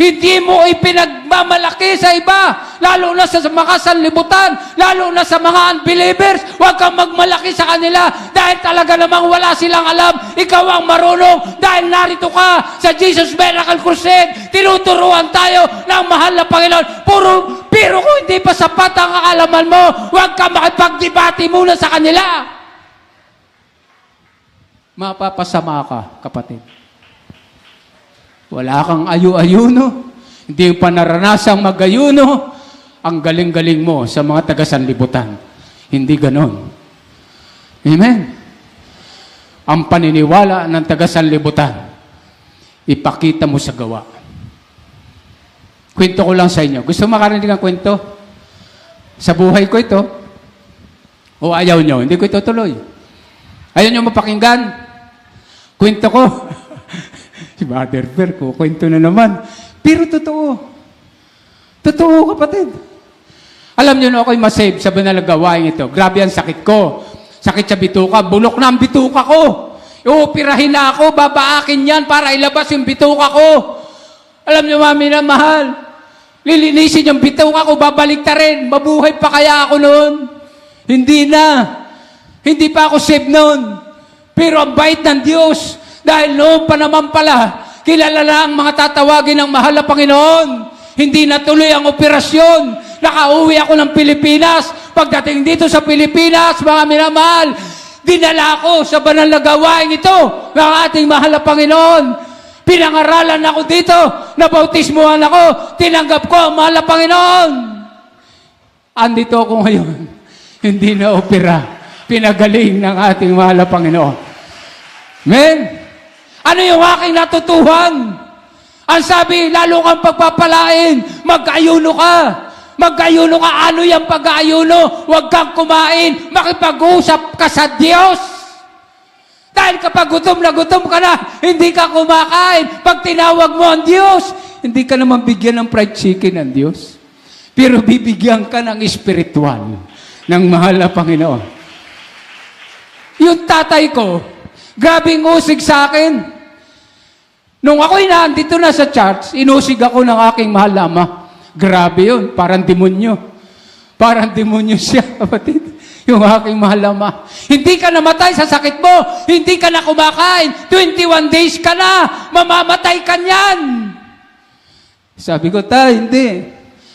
Hindi mo ipinagmamalaki sa iba, lalo na sa mga sanlibutan, lalo na sa mga unbelievers. Huwag kang magmalaki sa kanila dahil talaga namang wala silang alam. Ikaw ang marunong dahil narito ka sa Jesus Miracle Crusade. Tinuturuan tayo ng mahal na Panginoon. Pero kung hindi pa sapat ang kaalaman mo, huwag kang makipagdebate muna sa kanila. Mapapasama ka, kapatid. Wala kang ayu-ayuno, hindi pa naranasang mag-ayuno, ang galing-galing mo sa mga taga-sanlibutan. Hindi ganon. Amen? Ang paniniwala ng taga-sanlibutan, ipakita mo sa gawa. Kwento ko lang sa inyo. Gusto makarinig ng kwento? Sa buhay ko ito. O ayaw nyo? Hindi ko itutuloy. Ayaw nyo mapakinggan? Kwento ko. Si Mother Bear ko, kwento na naman. Pero totoo. Totoo, kapatid. Alam nyo na ako'y masave sa banal na gawain ito. Grabe ang sakit ko. Sakit sa bituka. Bulok na ang bituka ko. Iupirahin na ako. Babaakin yan para ilabas yung bituka ko. Alam nyo, mami na mahal. Lilinisin yung bituka ko. Babalik ta rin. Mabuhay pa kaya ako noon? Hindi na. Hindi pa ako save noon. Pero ang bait ng Diyos. Dahil noon pa naman pala, kilala na ang mga tatawagin ng mahal na Panginoon. Hindi natuloy ang operasyon. Nakauwi ako ng Pilipinas. Pagdating dito sa Pilipinas, mga minamahal, dinala ako sa banal na gawain ito ng ating mahal na Panginoon. Pinangaralan ako dito, nabautismuhan ako, tinanggap ko ang mahal na Panginoon. Andito ako ngayon. Hindi na opera. Pinagaling ng ating mahal na Panginoon. Amen? Ano yung aking natutuhan? Ang sabi, lalo kang pagpapalain, mag-ayuno ka. Mag-ayuno ka. Ano yung pag-ayuno? Huwag kang kumain. Makipag-usap ka sa Diyos. Dahil kapag gutom ka na, hindi ka kumakain. Pag tinawag mo ang Diyos, hindi ka naman bigyan ng fried chicken ng Diyos. Pero bibigyan ka ng espiritual ng mahal na Panginoon. Yung tatay ko, grabing usig sa akin. Nung ako'y nandito na sa church, inusig ako ng aking mahal na ama. Grabe yun, parang demonyo. Parang demonyo siya, kapatid. Yung aking mahal na ama. Hindi ka namatay sa sakit mo. Hindi ka na kumakain. 21 days ka na. Mamamatay ka niyan. Sabi ko, tay, hindi.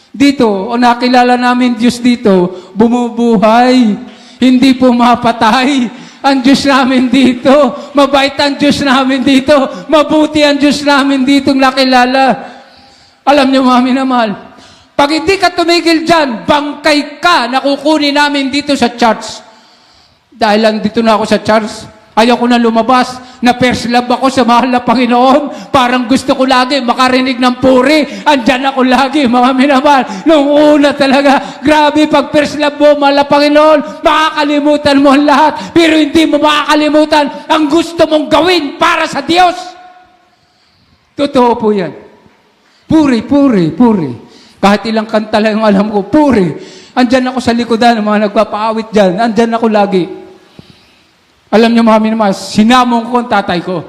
Dito, o nakilala namin Diyos dito, bumubuhay. Hindi pumapatay. Ang Diyos namin dito. Mabait ang Diyos namin dito. Mabuti ang Diyos namin dito nakilala. Alam niyo, mami na mahal, pag hindi ka tumigil dyan, bangkay ka na kukunin namin dito sa church. Dahil lang dito na ako sa church, ayaw ko na lumabas, na first love ako sa mahal na Panginoon. Parang gusto ko lagi makarinig ng puri. Andyan ako lagi, mga minamahal. Nung una talaga, grabe pag first love mo, mahal na Panginoon, makakalimutan mo ang lahat. Pero hindi mo makakalimutan ang gusto mong gawin para sa Diyos. Totoo po yan. Puri, puri, puri. Kahit ilang kanta lang yung alam ko, puri. Andyan ako sa likodan, mga nagpapaawit dyan. Andyan ako lagi. Alam niyo, mami naman, sinamong ko ang tatay ko.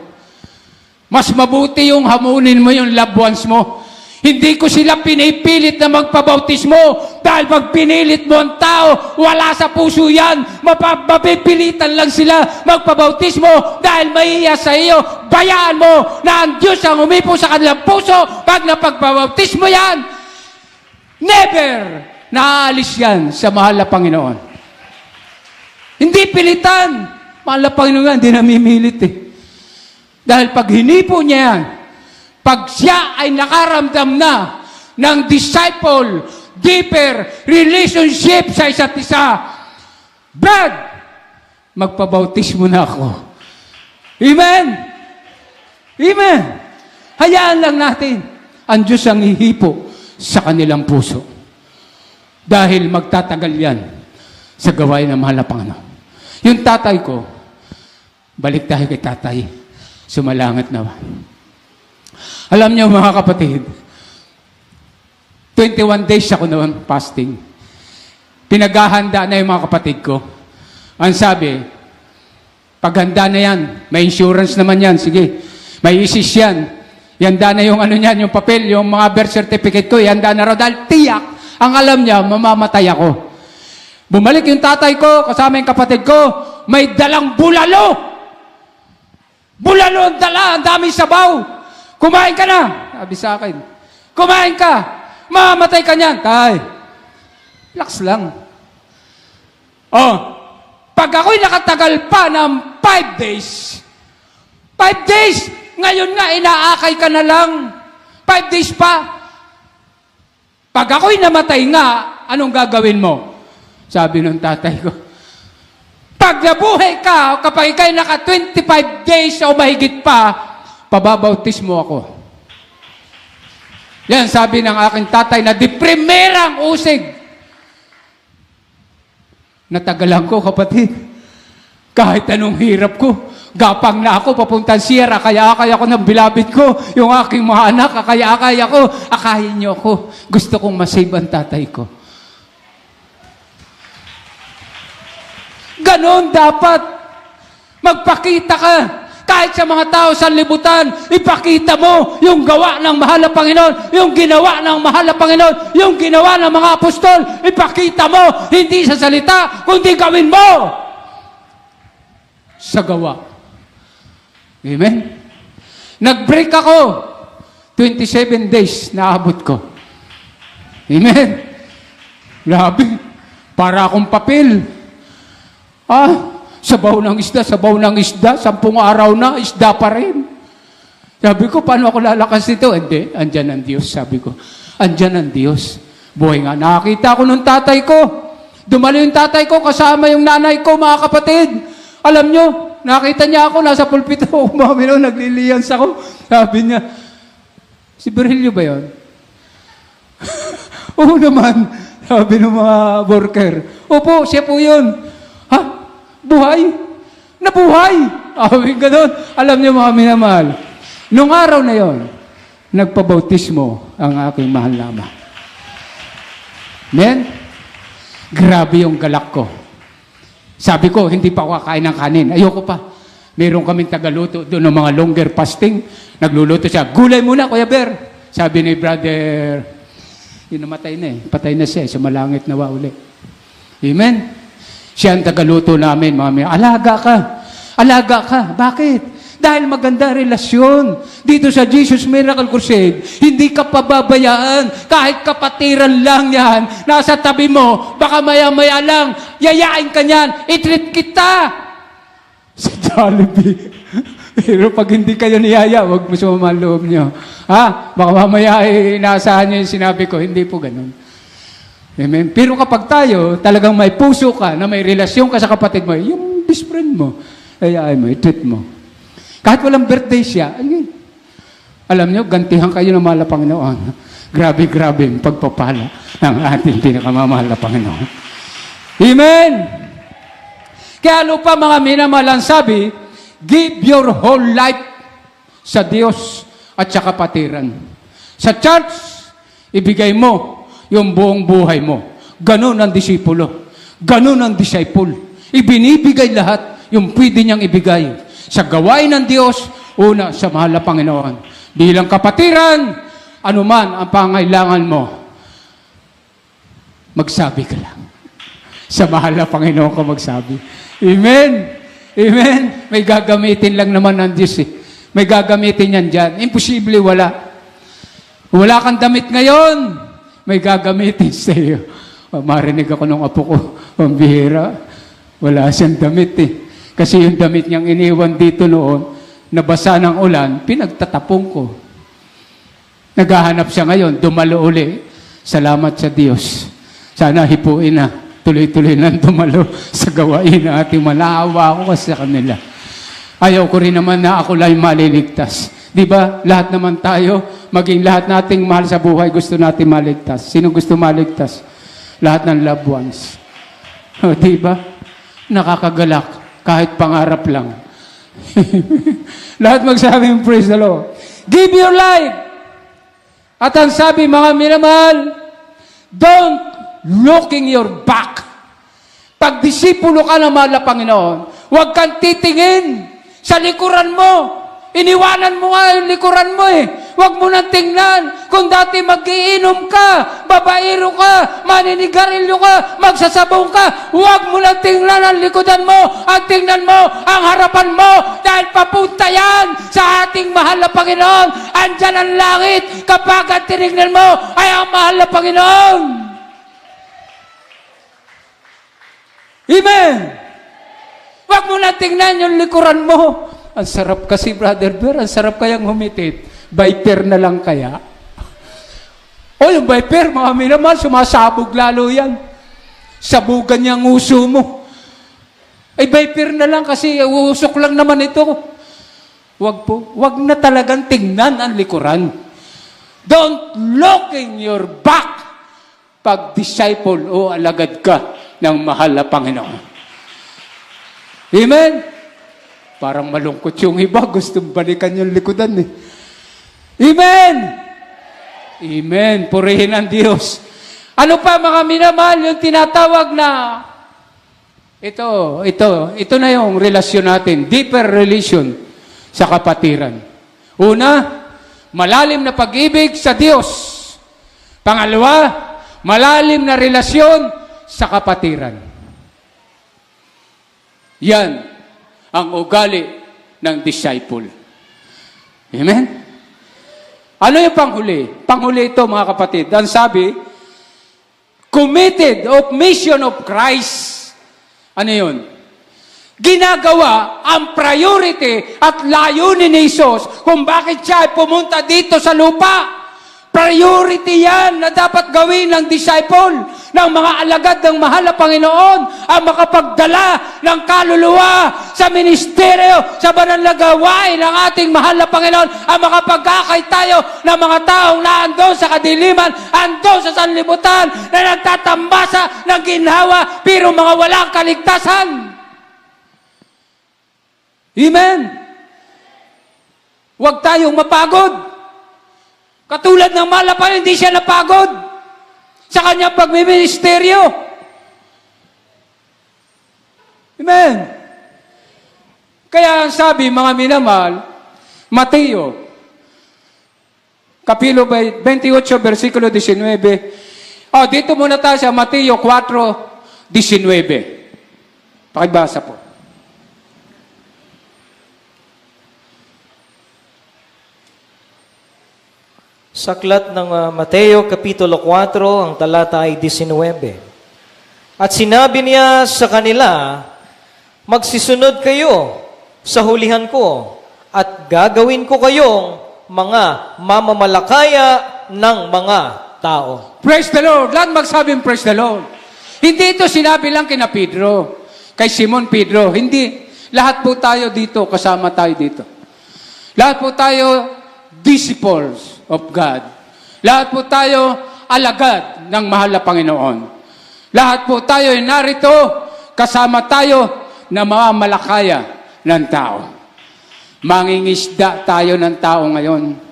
Mas mabuti yung hamunin mo yung loved ones mo. Hindi ko sila pinipilit na magpabautismo. Dahil pag pinilit mo ang tao, wala sa puso yan. Mapipilitan lang sila magpabautismo dahil mahiya sa iyo. Bayaan mo na ang Diyos ang umipo sa kanilang puso. Pag napagpabautismo yan, never naaalis yan sa mahal na Panginoon. Hindi pilitan. Mahal na Panginoon, hindi namimilit eh. Dahil pag hinipo niya yan, pag siya ay nakaramdam na ng disciple, deeper relationship sa isa't isa, Brad, magpabautismo na ako. Amen? Amen? Hayaan lang natin ang Diyos ang hihipo sa kanilang puso. Dahil magtatagal yan sa gawain ng mahal na Panginoon. Yung tatay ko, balik tayo kay tatay, sumalangit na. Alam niyo mga kapatid, 21 days ako noon fasting. Pinaghahanda na yung mga kapatid ko. Ang sabi, paghanda na yan, may insurance naman yan, sige, may isis yan. Yanda na yung ano niyan, yung papel, yung mga birth certificate ko, yanda na raw. Dahil tiyak, ang alam niya, mamamatay ako. Bumalik yung tatay ko, kasama yung kapatid ko, may dalang bulalo. Bulalo ang dala, ang daming sabaw. Kumain ka na, sabi sa akin. Kumain ka, mamamatay ka niyan. Tay, relax lang. Oh, pag ako'y nakatagal pa ng 5 days, 5 days, ngayon nga inaakay ka na lang, 5 days pa. Pag ako'y namatay nga, anong gagawin mo? Sabi ng tatay ko, pag nabuhay ka, kapag ikay naka 25 days o mahigit pa, pababautismo ako. Yan, sabi ng aking tatay na di primerang usig. Natagalan ko, kapatid. Kahit anong hirap ko, gapang na ako papuntang Sierra, kaya ako ng bilabid ko, yung aking mga anak, kaya ako, akayin niyo ako. Gusto kong masave ang tatay ko. Ganon dapat. Magpakita ka. Kahit sa mga tao sa libutan, ipakita mo yung gawa ng mahal na Panginoon, yung ginawa ng mahal na Panginoon, yung ginawa ng mga apostol, ipakita mo, hindi sa salita, kundi gawin mo sa gawa. Amen? Nag-break ako, 27 days na abot ko. Amen? Grabe, para akong papel. Sabaw ng isda, 10 araw na, isda pa rin. Sabi ko, paano ako lalakas dito? Hindi, andyan ang Diyos, sabi ko. Andyan ang Diyos. Buhay nga, nakakita ko nung tatay ko. Dumalo yung tatay ko, kasama yung nanay ko, mga kapatid. Alam nyo, nakita niya ako, nasa pulpito, umamino, nagliliyans ako. Sabi niya, si Berilio ba yun? Oo naman, sabi ng mga worker. Opo, siya po yun. Ha? Buhay? Nabuhay! Ganun. Alam niyo mga minamahal, nung araw na yon, nagpabautismo ang aking mahal na ama. Amen? Grabe yung galak ko. Sabi ko, hindi pa ako kakain ng kanin. Ayoko pa. Meron kaming tagaluto doon ng mga longer fasting. Nagluluto siya. Gulay muna, Kuya Ber. Sabi ni brother, yun namatay na eh. Patay na siya. Sumalangit na uli. Amen? Siya ang tagaluto namin, mga alaga ka. Alaga ka. Bakit? Dahil maganda relasyon. Dito sa Jesus Miracle Crusade, hindi ka pababayaan. Kahit kapatiran lang yan, nasa tabi mo, baka maya-maya lang, yayain ka niyan, itreat kita. Sa Jollibee. Pero pag hindi kayo niyaya, huwag mo sumama ang loob niyo. Baka mamaya inaasahan niyo yung sinabi ko. Hindi po ganun. Amen. Pero kapag tayo, talagang may puso ka, na may relasyon ka sa kapatid mo, yung best friend mo, ayayin mo, i-treat mo. Kahit walang birthday siya, alam nyo, gantihan kayo ng mahal na Panginoon. Grabe yung pagpapala ng ating pinakamamahal na Panginoon. Amen! Kaya ano pa mga minamahal ang sabi, give your whole life sa Diyos at sa kapatiran. Sa church, ibigay mo yung buong buhay mo. Ganun ang disipulo. Ganun ang disciple. Ibinibigay lahat yung pwede niyang ibigay. Sa gawain ng Diyos, una, sa mahal na Panginoon. Bilang kapatiran, anuman ang pangailangan mo, magsabi ka lang. Sa mahal na Panginoon ka magsabi. Amen? Amen? May gagamitin lang naman ng Diyos eh. May gagamitin yan dyan. Imposible wala. Wala kang damit ngayon, may gagamitin sa iyo. Marinig ako ng apo ko, ang bihira, wala siyang damit eh. Kasi yung damit niyang iniwan dito noon, nabasa ng ulan, pinagtatapong ko. Naghahanap siya ngayon, dumalo uli. Salamat sa Diyos. Sana hipuin na, tuloy-tuloy nang dumalo sa gawain na ating manaawa ako kasi sa kanila. Ayaw ko rin naman na ako lang maliligtas. Di ba? Lahat naman tayo, maging lahat nating mahal sa buhay, gusto natin maligtas. Sino gusto maligtas? Lahat ng loved ones. Di ba? Nakakagalak, kahit pangarap lang. Lahat magsabing, praise the Lord. Give your life. At ang sabi, mga minamahal, don't looking your back. Pag disipulo ka ng mahal na Panginoon, huwag kang titingin sa likuran mo. Iniwanan mo nga yung likuran mo eh. Huwag mo nang tingnan. Kung dati mag-iinom ka, babaero ka, maninigarilyo ka, magsasabong ka, huwag mo nang tingnan ang likodan mo. Ang tingnan mo, ang harapan mo, dahil papunta yan sa ating mahal na Panginoon. Andyan ang langit. Kapag ang tinignan mo ay ang mahal na Panginoon. Amen! Huwag mo nang tingnan yung likuran mo. Ang sarap kasi, Brother Bear, ang sarap kayang humitit. Viper na lang kaya. O yung Viper, mga minamahal, sumasabog lalo yan. Sabugan niya ang uso mo. Ay, Viper na lang kasi usok lang naman ito. Wag po. Wag na talagang tingnan ang likuran. Don't look in your back pag disciple o alagad ka ng mahal na Panginoon. Amen? Parang malungkot yung iba. Gustong balikan yung likodan eh. Amen! Amen. Purihin ang Diyos. Ano pa mga minamahal, yung tinatawag na ito na yung relasyon natin. Deeper relation sa kapatiran. Una, malalim na pag-ibig sa Diyos. Pangalawa, malalim na relasyon sa kapatiran. Yan ang ugali ng disciple. Amen? Ano yung panghuli? Panghuli ito mga kapatid. Ang sabi, committed of mission of Christ. Ano yun? Ginagawa ang priority at layunin ni Jesus kung bakit siya ay pumunta dito sa lupa. Priority yan na dapat gawin ng disciple, ng mga alagad ng mahal na Panginoon, ang makapagdala ng kaluluwa sa ministeryo, sa banal na gawain ng ating mahal na Panginoon, ang makapagkakay tayo ng mga taong naandun sa kadiliman, andun sa sanlibutan, na nagtatambasa ng ginhawa, pero mga walang kaligtasan. Amen? Huwag tayong mapagod. Katulad ng Malapan, hindi siya napagod sa kanyang pagmiministeryo. Amen. Kaya ang sabi, mga minamahal, Mateo, Kapilo 28, versikulo 19. Dito muna tayo sa Mateo 4:19. Pakibasa po. Sa aklat ng Mateo, Kapitulo 4, ang talata ay 19. At sinabi niya sa kanila, magsisunod kayo sa hulihan ko, at gagawin ko kayong mga mamamalakaya ng mga tao. Praise the Lord. Lahat magsabing praise the Lord. Hindi ito sinabi lang kina Pedro, kay Simon Pedro. Hindi. Lahat po tayo dito, kasama tayo dito. Lahat po tayo disciples of God. Lahat po tayo alagad ng mahal na Panginoon. Lahat po tayo ay narito, kasama tayo na mga malakaya ng tao. Mangingisda tayo ng tao ngayon.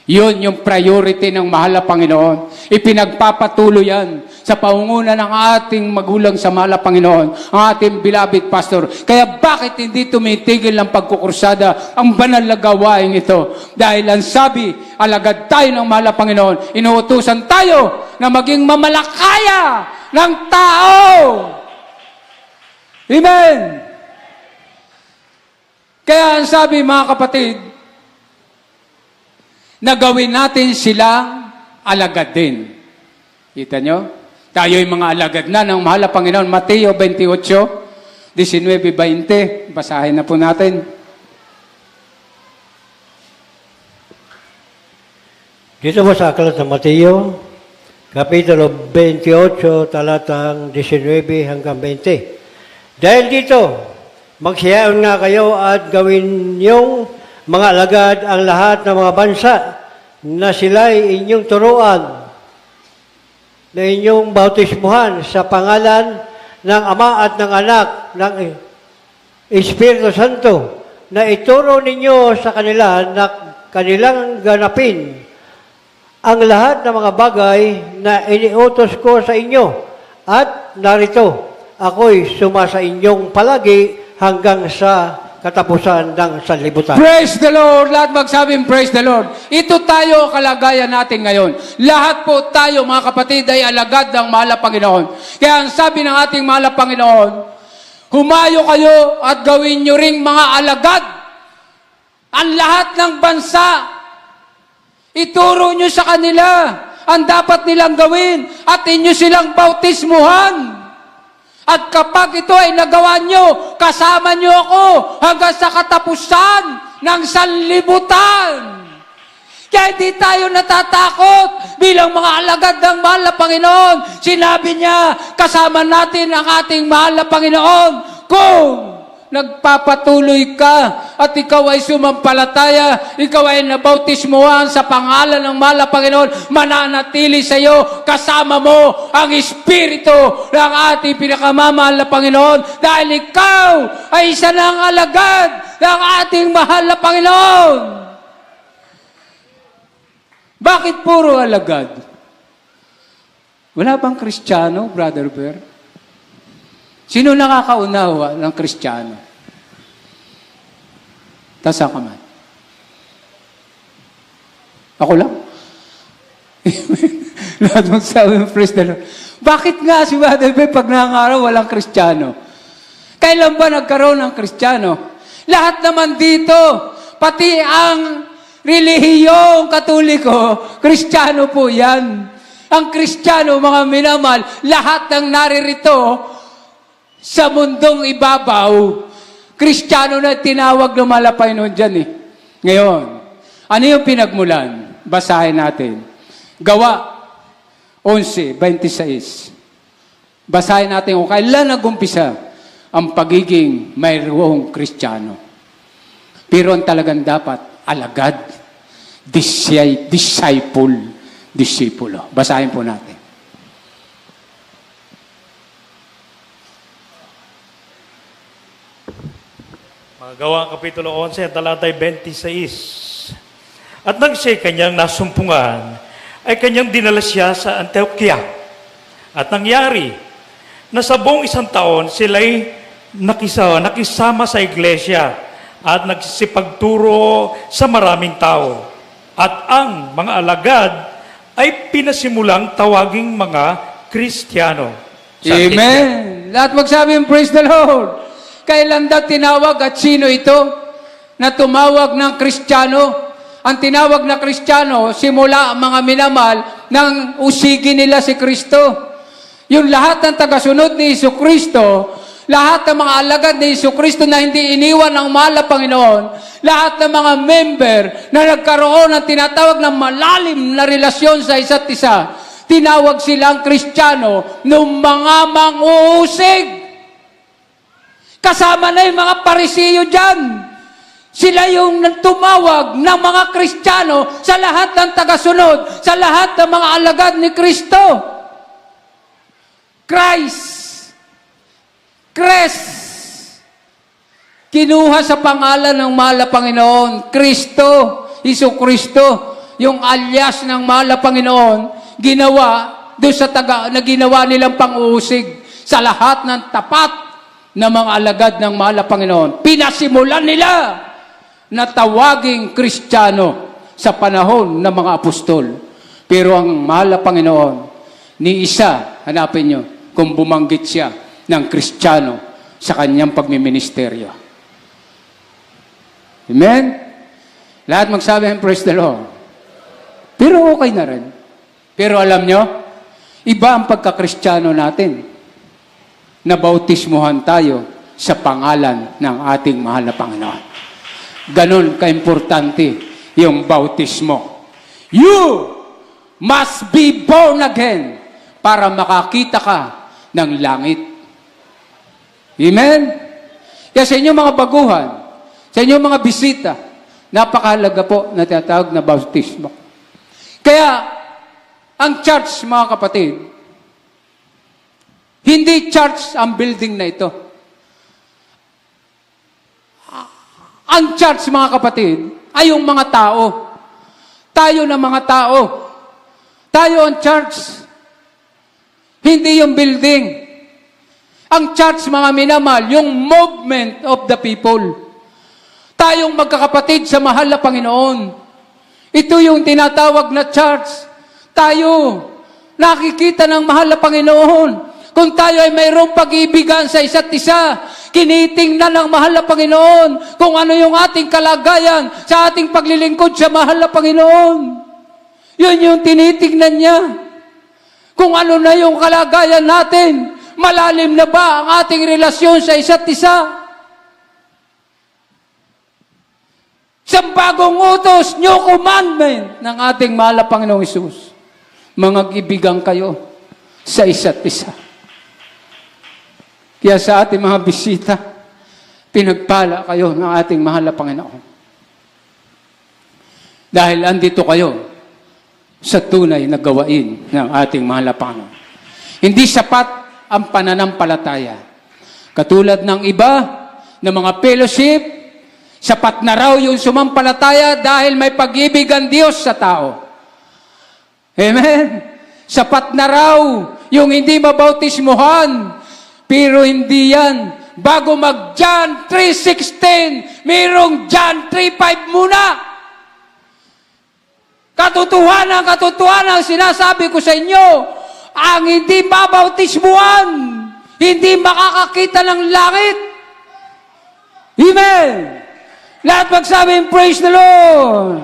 Yun yung priority ng mahal na Panginoon. Ipinagpapatuloy yan sa pangunguna ng ating magulang sa mahal na Panginoon, ang ating beloved pastor. Kaya bakit hindi tumitigil ng pagkukursada ang banal na gawain ito? Dahil ang sabi, alagad tayo ng mahal na Panginoon, inuutusan tayo na maging mamalakaya ng tao. Amen! Kaya ang sabi, mga kapatid, na gawin natin silang alagad din. Kita nyo? Tayo'y mga alagad na ng mahal na Panginoon. Mateo 28, 19-20. Basahin na po natin. Dito po sa aklat ng Mateo, Kapitulo 28, talatang 19 hanggang 20. Dahil dito, magsiyaon nga kayo at gawin niyong mga alagad ang lahat ng mga bansa na sila'y inyong turuan, na inyong bautismuhan sa pangalan ng Ama at ng Anak, ng Espiritu Santo, na ituro ninyo sa kanila na kanilang ganapin ang lahat ng mga bagay na iniutos ko sa inyo. At narito, ako'y sumasa inyong palagi hanggang sa katapusan ng sanlibutan. Praise the Lord! Lahat magsabing praise the Lord. Ito tayo kalagayan natin ngayon. Lahat po tayo, mga kapatid, ay alagad ng mahal na Panginoon. Kaya ang sabi ng ating mahal na Panginoon, humayo kayo at gawin nyo ring mga alagad. Ang lahat ng bansa, ituro nyo sa kanila ang dapat nilang gawin at inyo silang bautismuhan. At kapag ito ay nagawa nyo, kasama nyo ako hanggang sa katapusan ng sanlibutan. Kaya hindi tayo natatakot bilang mga alagad ng mahal na Panginoon. Sinabi niya, kasama natin ang ating mahal na Panginoon kung nagpapatuloy ka at ikaw ay sumampalataya, ikaw ay nabautismuhan sa pangalan ng mahal na Panginoon, mananatili sa iyo, kasama mo ang Espiritu ng ating pinakamamahal na Panginoon dahil ikaw ay isa ng alagad ng ating mahal na Panginoon. Bakit puro alagad? Wala bang Kristiyano, Brother Bear? Sino nakakaunawa ng Kristiyano? Tasa ka man. Ako lang. Lahat magsabi ng praise the Lord. Bakit nga si Brother Bear pag nangaraw walang Kristiyano? Kailan ba nagkaroon ng Kristiyano? Lahat naman dito, pati ang relihiyong Katoliko, Kristiyano po yan. Ang Kristiyano, mga minamahal, lahat ng naririto sa mundong ibabaw, Kristiyano na tinawag ng mahal na Panginoon dyan eh. Ngayon, ano yung pinagmulan? Basahin natin. Gawa 11:26. Basahin natin kung kailan nag-umpisa ang pagiging mayroong Kristiyano. Pero ang talagang dapat, alagad, disipulo. Basahin po natin. Mga Gawa, Kapitulo 11, talatay 26. At nang siya'y kanyang nasumpungan, ay kanyang dinala siya sa Antioquia. At nangyari na sa buong 1 taon, sila'y nakisama sa iglesia at nagsisipagturo sa maraming tao. At ang mga alagad ay pinasimulang tawaging mga Kristiyano. Amen. Lahat magsabi ng praise the Lord. Kailan daw tinawag at sino ito na tumawag ng Kristiyano? Ang tinawag na Kristiyano, simula ang mga minamahal nang usigin nila si Kristo. Yung lahat ng tagasunod ni Jesucristo, lahat ng mga alagad ni Jesucristo na hindi iniwan ng mahal na Panginoon, lahat ng mga member na nagkaroon ng tinatawag ng malalim na relasyon sa isa't isa, tinawag silang Kristiyano ng mga mangusig. Kasama na yung mga Parisiyo dyan. Sila yung tumawag ng mga Kristiyano sa lahat ng tagasunod, sa lahat ng mga alagad ni Kristo. Christ. Kinuha sa pangalan ng mahal na Panginoon, Kristo, Isu Kristo, yung alias ng mahal na Panginoon, ginawa doon sa na ginawa nilang pang-uusig sa lahat ng tapat na mga alagad ng mahal na Panginoon. Pinasimulan nila na tawaging Kristiyano sa panahon ng mga apostol. Pero ang mahal na Panginoon, ni isa, hanapin nyo, kung bumanggit siya ng Kristiyano sa kanyang pagmiministeryo. Amen? Lahat magsabi ng praise the Lord. Pero okay na rin. Pero alam nyo, iba ang pagka-Kristiyano natin. Nabautismuhan tayo sa pangalan ng ating mahal na Panginoon. Ganon kaimportante yung bautismo. You must be born again para makakita ka ng langit. Amen? Kaya sa inyong mga baguhan, sa inyong mga bisita, napakahalaga po na tinatawag na bautismo. Kaya, ang church, mga kapatid, hindi church ang building na ito. Ang church, mga kapatid, ay yung mga tao. Tayo na mga tao. Tayo ang church. Hindi yung building. Ang church, mga minamahal, yung movement of the people. Tayong magkakapatid sa mahal na Panginoon. Ito yung tinatawag na church. Tayo, nakikita ng mahal na Panginoon. Kung tayo ay mayroong pag-ibigan sa isa't isa, kinitingnan ng mahal na Panginoon kung ano yung ating kalagayan sa ating paglilingkod sa mahal na Panginoon. Yun yung tinitingnan niya. Kung ano na yung kalagayan natin, malalim na ba ang ating relasyon sa isa't isa? Sa bagong utos, new commandment ng ating mahal na Panginoong Hesus. Mga kayo sa isa't isa. Kaya sa ating mga bisita, pinagpala kayo ng ating mahal na Panginoon. Dahil andito kayo sa tunay na gawain ng ating mahal na Panginoon. Hindi sapat ang pananampalataya. Katulad ng iba, ng mga fellowship, sapat na raw yung sumampalataya dahil may pag-ibig ang Diyos sa tao. Amen? Sapat na raw yung hindi mabautismuhan, pero hindi yan. Bago mag John 3:16, mayroong John 3:5 muna. Katotohanan, sinasabi ko sa inyo, ang hindi mabautismuhan, hindi makakakita ng langit. Amen! Lahat magsabi, praise the Lord!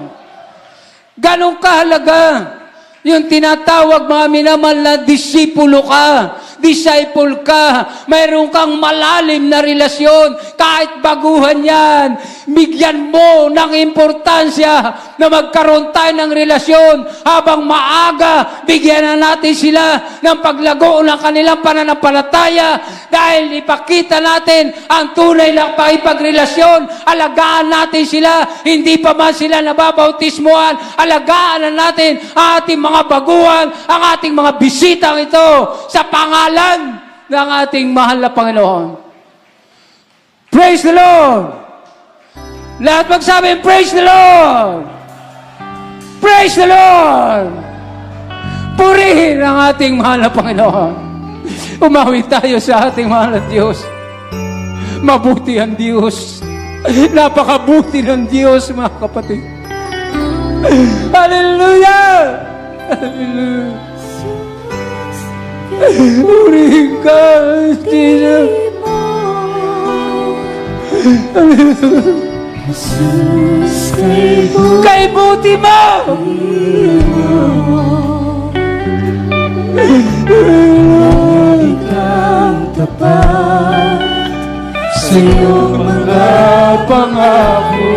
Ganong kahalaga yung tinatawag mga minamahal na disipulo ka, disciple ka, mayroon kang malalim na relasyon, kahit baguhan yan, bigyan mo ng importansya na magkaroon tayo ng relasyon habang maaga, bigyan na natin sila ng paglago ng kanilang pananampalataya dahil ipakita natin ang tunay na pakipagrelasyon, alagaan natin sila, hindi pa man sila nababautismuhan, alagaan na natin ang ating mga baguhan, ang ating mga bisitang ito sa pangalan ng ating mahal na Panginoon. Praise the Lord! Lahat magsabi, praise the Lord! Praise the Lord! Purihin ang ating mahal na Panginoon. Umawi tayo sa ating mahal na Diyos. Mabuti ang Diyos. Napakabuti ng Diyos, mga kapatid. Hallelujah! Hallelujah! Purihin ka, Jesus. Kay buti mo! Ikaw tapat sa iyong mga pangako.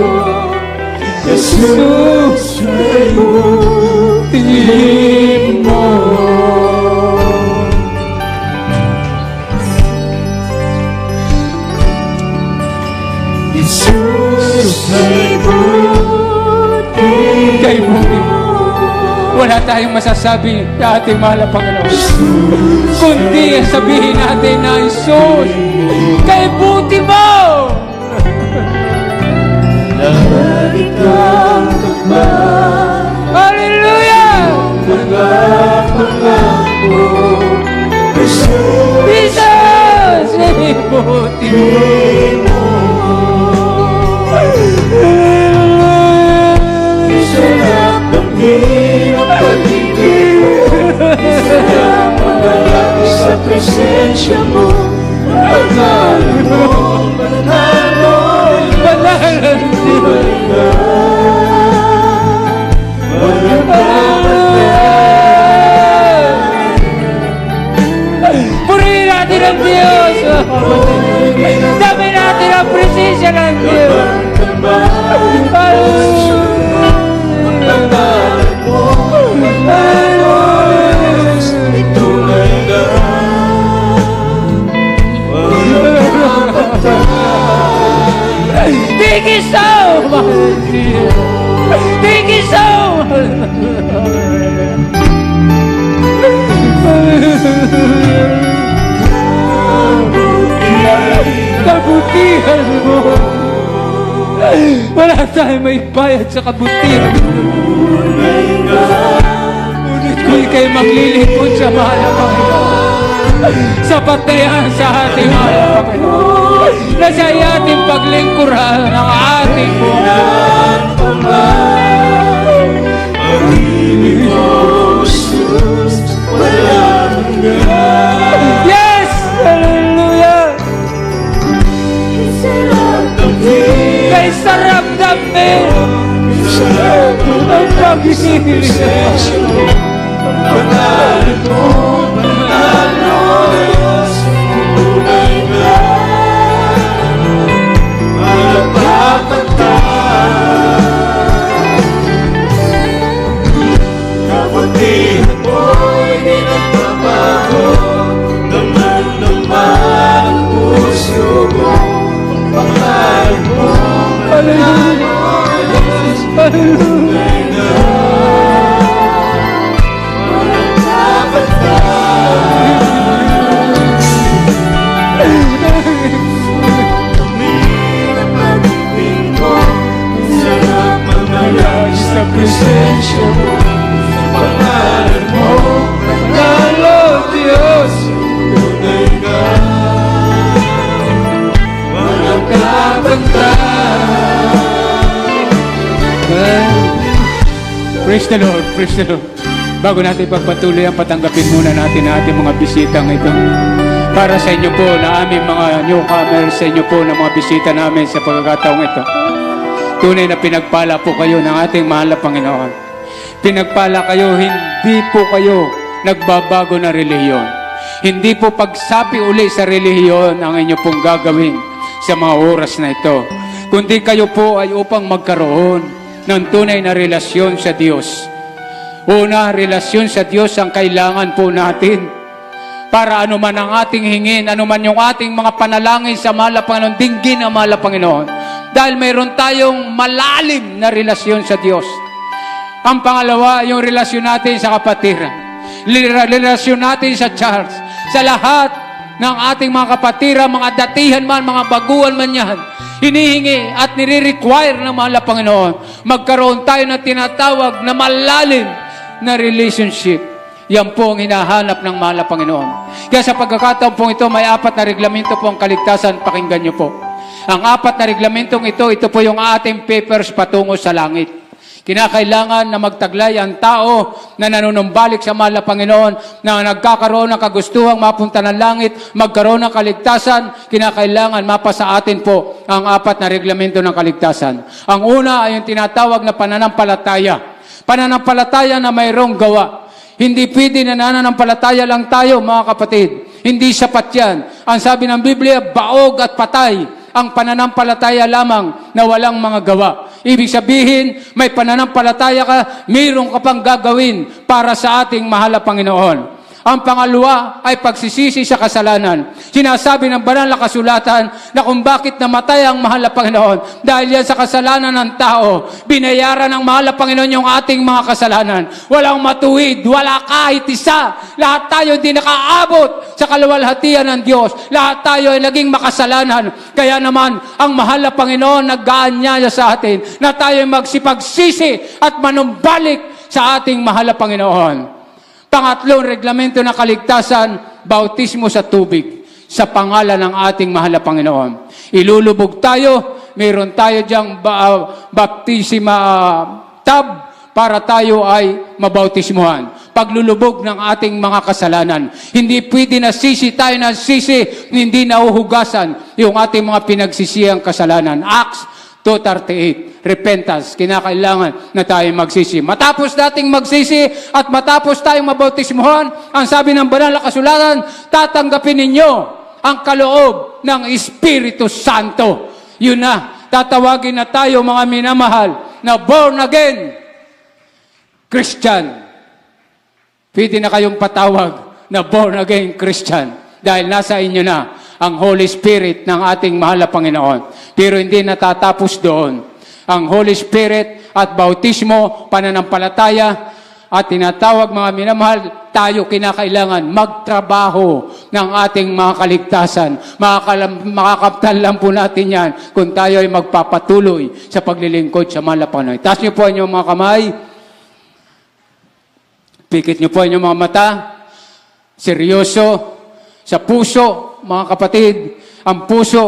Jesus, kay buti mo. Kay buti mo. Wala tayong masasabi sa ating mahal na Panginoon. Kundi sabihin natin na Jesus, kay buti mo! Hallelujah! Jesus, kay buti mo! Sarap ng hirap pag-ibig mo, sarap ang lalaki sa presensya mo, pagkala mo, manalo, panalan Diyos ka, walang kapatid. Purihin natin ang Diyos, dami natin ang presensya ng Diyos. Thank you so much. Thank you so kabutihan mo. Wala tayong may bayad sa kabutihan mo. Ngunit kung ikaw'y maglilingkod sa mahal na Panginoon, sapat na yan sa ating mahal na Panginoon, na siya ay ating paglingkuran ng ating buhay. Yes! Hallelujah! Kay sarap namin ang pag-ibig Kabutihan mo'y di nagbabago, naman ang puso mo, Praise the Lord, praise the Lord. Bago natin pagpatuloy ang patanggapin muna natin ang ating mga bisitang ito. Para sa inyo po na aming mga newcomers, sa inyo po na mga bisita namin sa pagkakataong ito. Tunay na pinagpala po kayo ng ating mahal na Panginoon. Pinagpala kayo, hindi po kayo nagbabago na relihiyon. Hindi po pagsapi uli sa relihiyon ang inyo pong gagawin sa mga oras na ito. Kundi kayo po ay upang magkaroon ng tunay na relasyon sa Diyos. Una, relasyon sa Diyos ang kailangan po natin. Para anuman ang ating hingin, anuman yung ating mga panalangin sa mahal na Panginoon, dinggin ang mahal na Panginoon. Dahil mayroon tayong malalim na relasyon sa Diyos. Ang pangalawa, yung relasyon natin sa kapatiran. Relasyon natin sa church. Sa lahat ng ating mga kapatiran, mga datihan man, mga baguhan man yan, hinihingi at nire-require ng mahal na Panginoon, magkaroon tayo na tinatawag na malalim na relationship. Yan po ang hinahanap ng mahal na Panginoon. Kaya sa pagkakataon po ito, may 4 na reglamento po ang kaligtasan. Pakinggan niyo po. Ang 4 na reglamentong ito po yung ating papers patungo sa langit. Kinakailangan na magtaglay ang tao na nanunumbalik sa mahal na Panginoon, na nagkakaroon ng kagustuhang mapunta ng langit, magkaroon ng kaligtasan. Kinakailangan mapasa atin po ang 4 na reglamento ng kaligtasan. Ang una ay yung tinatawag na pananampalataya. Pananampalataya na mayroong gawa. Hindi pwede na nananampalataya lang tayo, mga kapatid. Hindi sapat yan. Ang sabi ng Biblia, baog at patay ang pananampalataya lamang na walang mga gawa. Ibig sabihin, may pananampalataya ka, mayroon ka pang gagawin para sa ating mahal na Panginoon. Ang pangalawa ay pagsisisi sa kasalanan. Sinasabi ng banal na kasulatan na kung bakit namatay ang mahal na Panginoon. Dahil yan sa kasalanan ng tao, binayaran ng mahal na Panginoon yung ating mga kasalanan. Walang matuwid, wala kahit isa. Lahat tayo hindi nakaabot sa kaluwalhatian ng Diyos. Lahat tayo ay naging makasalanan. Kaya naman, ang mahal na Panginoon nag-aanyaya sa atin na tayo magsipagsisi at manumbalik sa ating mahal na Panginoon. Pangatlong reglamento ng kaligtasan, bautismo sa tubig sa pangalan ng ating mahal na Panginoon. Ilulubog tayo, mayroon tayo diyang baptisma tub para tayo ay mabautismuhan. Paglulubog ng ating mga kasalanan. Hindi pwede na sisi tayo na sisi, hindi nauhugasan yung ating mga pinagsisiyang kasalanan. Acts 2:38, repentance, kinakailangan na tayo magsisi. Matapos nating magsisi at matapos tayong mabautismuhan, ang sabi ng banal na kasulatan, tatanggapin ninyo ang kaloob ng Espiritu Santo. Yun na, tatawagin na tayo mga minamahal na born again Christian. Pwede na kayong patawag na born again Christian dahil nasa inyo na ang Holy Spirit ng ating mahal na Panginoon. Pero hindi natatapos doon. Ang Holy Spirit at bautismo, pananampalataya, at tinatawag mga minamahal, tayo kinakailangan magtrabaho ng ating mga kaligtasan. Makakaptan lang po natin yan kung tayo ay magpapatuloy sa paglilingkod sa mahal na Panginoon. Taas niyo po inyong mga kamay. Pikit niyo po inyong mga mata. Seryoso. Sa puso, mga kapatid, ang puso,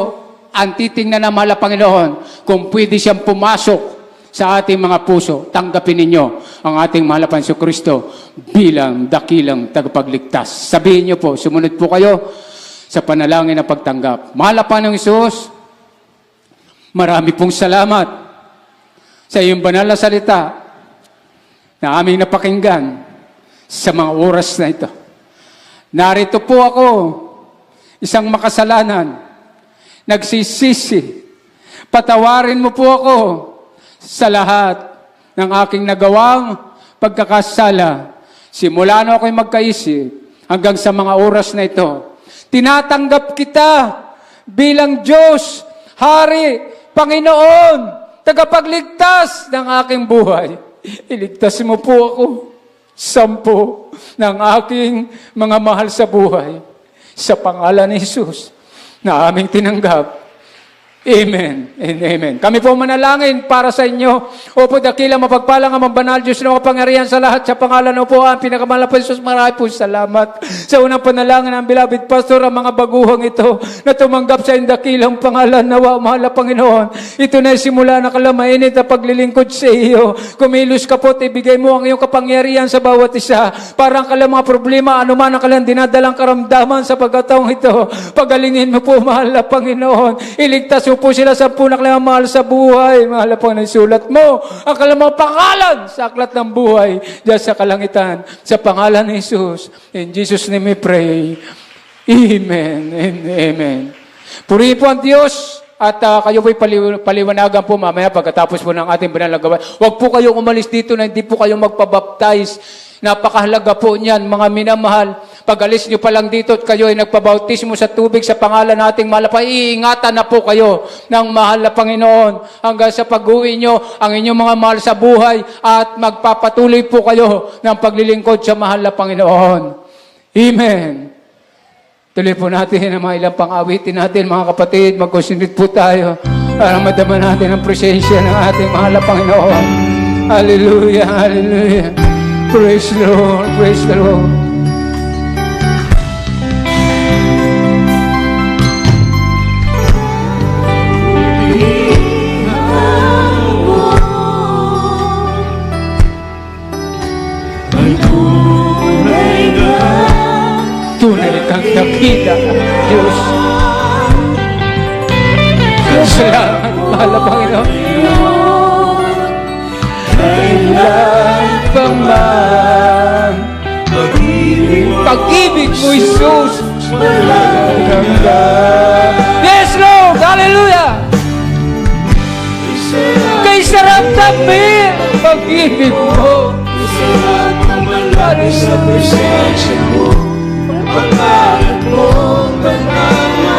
ang titingnan ng mahal na Panginoon, kung pwede siyang pumasok sa ating mga puso, tanggapin ninyo ang ating mahal na Panginoon Kristo bilang dakilang tagapagligtas. Sabihin niyo po, sumunod po kayo sa panalangin na pagtanggap. Mahal na Panginoong Hesus, marami pong salamat sa iyong banal na salita na aming napakinggan sa mga oras na ito. Narito po ako, isang makasalanan, nagsisisi. Patawarin mo po ako sa lahat ng aking nagawang pagkakasala. Simula na ako'y magkaisip hanggang sa mga oras na ito. Tinatanggap kita bilang Diyos, Hari, Panginoon, tagapagligtas ng aking buhay. Iligtas mo po ako. 10 ng aking mga mahal sa buhay sa pangalan ni Jesus na aming tinanggap Amen and amen. Kami po manalangin para sa inyo. Opo, dakilang mapagpalang ang banal Diyos na makapangyarihan sa lahat. Sa pangalan po ang pinakamalapit po Jesus, marami po salamat. Sa unang panalangin ng beloved pastor, ang mga baguhang ito na tumanggap sa dakilang pangalan, nawa, mahal na Panginoon. Ito na simula na kalamainit na paglilingkod sa iyo. Kumilos ka po at ibigay mo ang iyong kapangyarihan sa bawat isa. Parang kalang mga problema, anuman ang kalang dinadalang karamdaman sa pagkataong ito. Pagalingin mo po, mahal na Panginoon. Iligtas mo po sila sa punak na mahal sa buhay. Mahal na Panginoon, sulat mo ang kalamang pangalan sa aklat ng buhay diyan sa kalangitan. Sa pangalan ni Jesus. In Jesus' name we pray. Amen and amen. Purihin po ang Diyos. At kayo po'y paliwanagan po mamaya pagkatapos po ng ating banal na gawain. Huwag po kayong umalis dito na hindi po kayo magpabaptize. Napakahalaga po niyan, mga minamahal. Pag alis nyo pa lang dito at kayo ay nagpabautismo sa tubig sa pangalan nating mahal, iingatan na po kayo ng mahal na Panginoon hanggang sa pag-uwi nyo ang inyong mga mahal sa buhay at magpapatuloy po kayo ng paglilingkod sa mahal na Panginoon. Amen. Tuloy po natin ang mga ilang pang-awitin natin, mga kapatid. Mag-concentrate po tayo para madama natin ang presensya ng ating mahal na Panginoon. Hallelujah, hallelujah. Praise the Lord, praise the Lord. Tunay kang nakita, Diyos. Salamat, mahal na Panginoon. Kailan pa man pag-ibig mo, Jesus. Yes, Lord! Hallelujah! Kay sarap tabi pag-ibig mo. Sa presensya mo, pangalan mo, banal na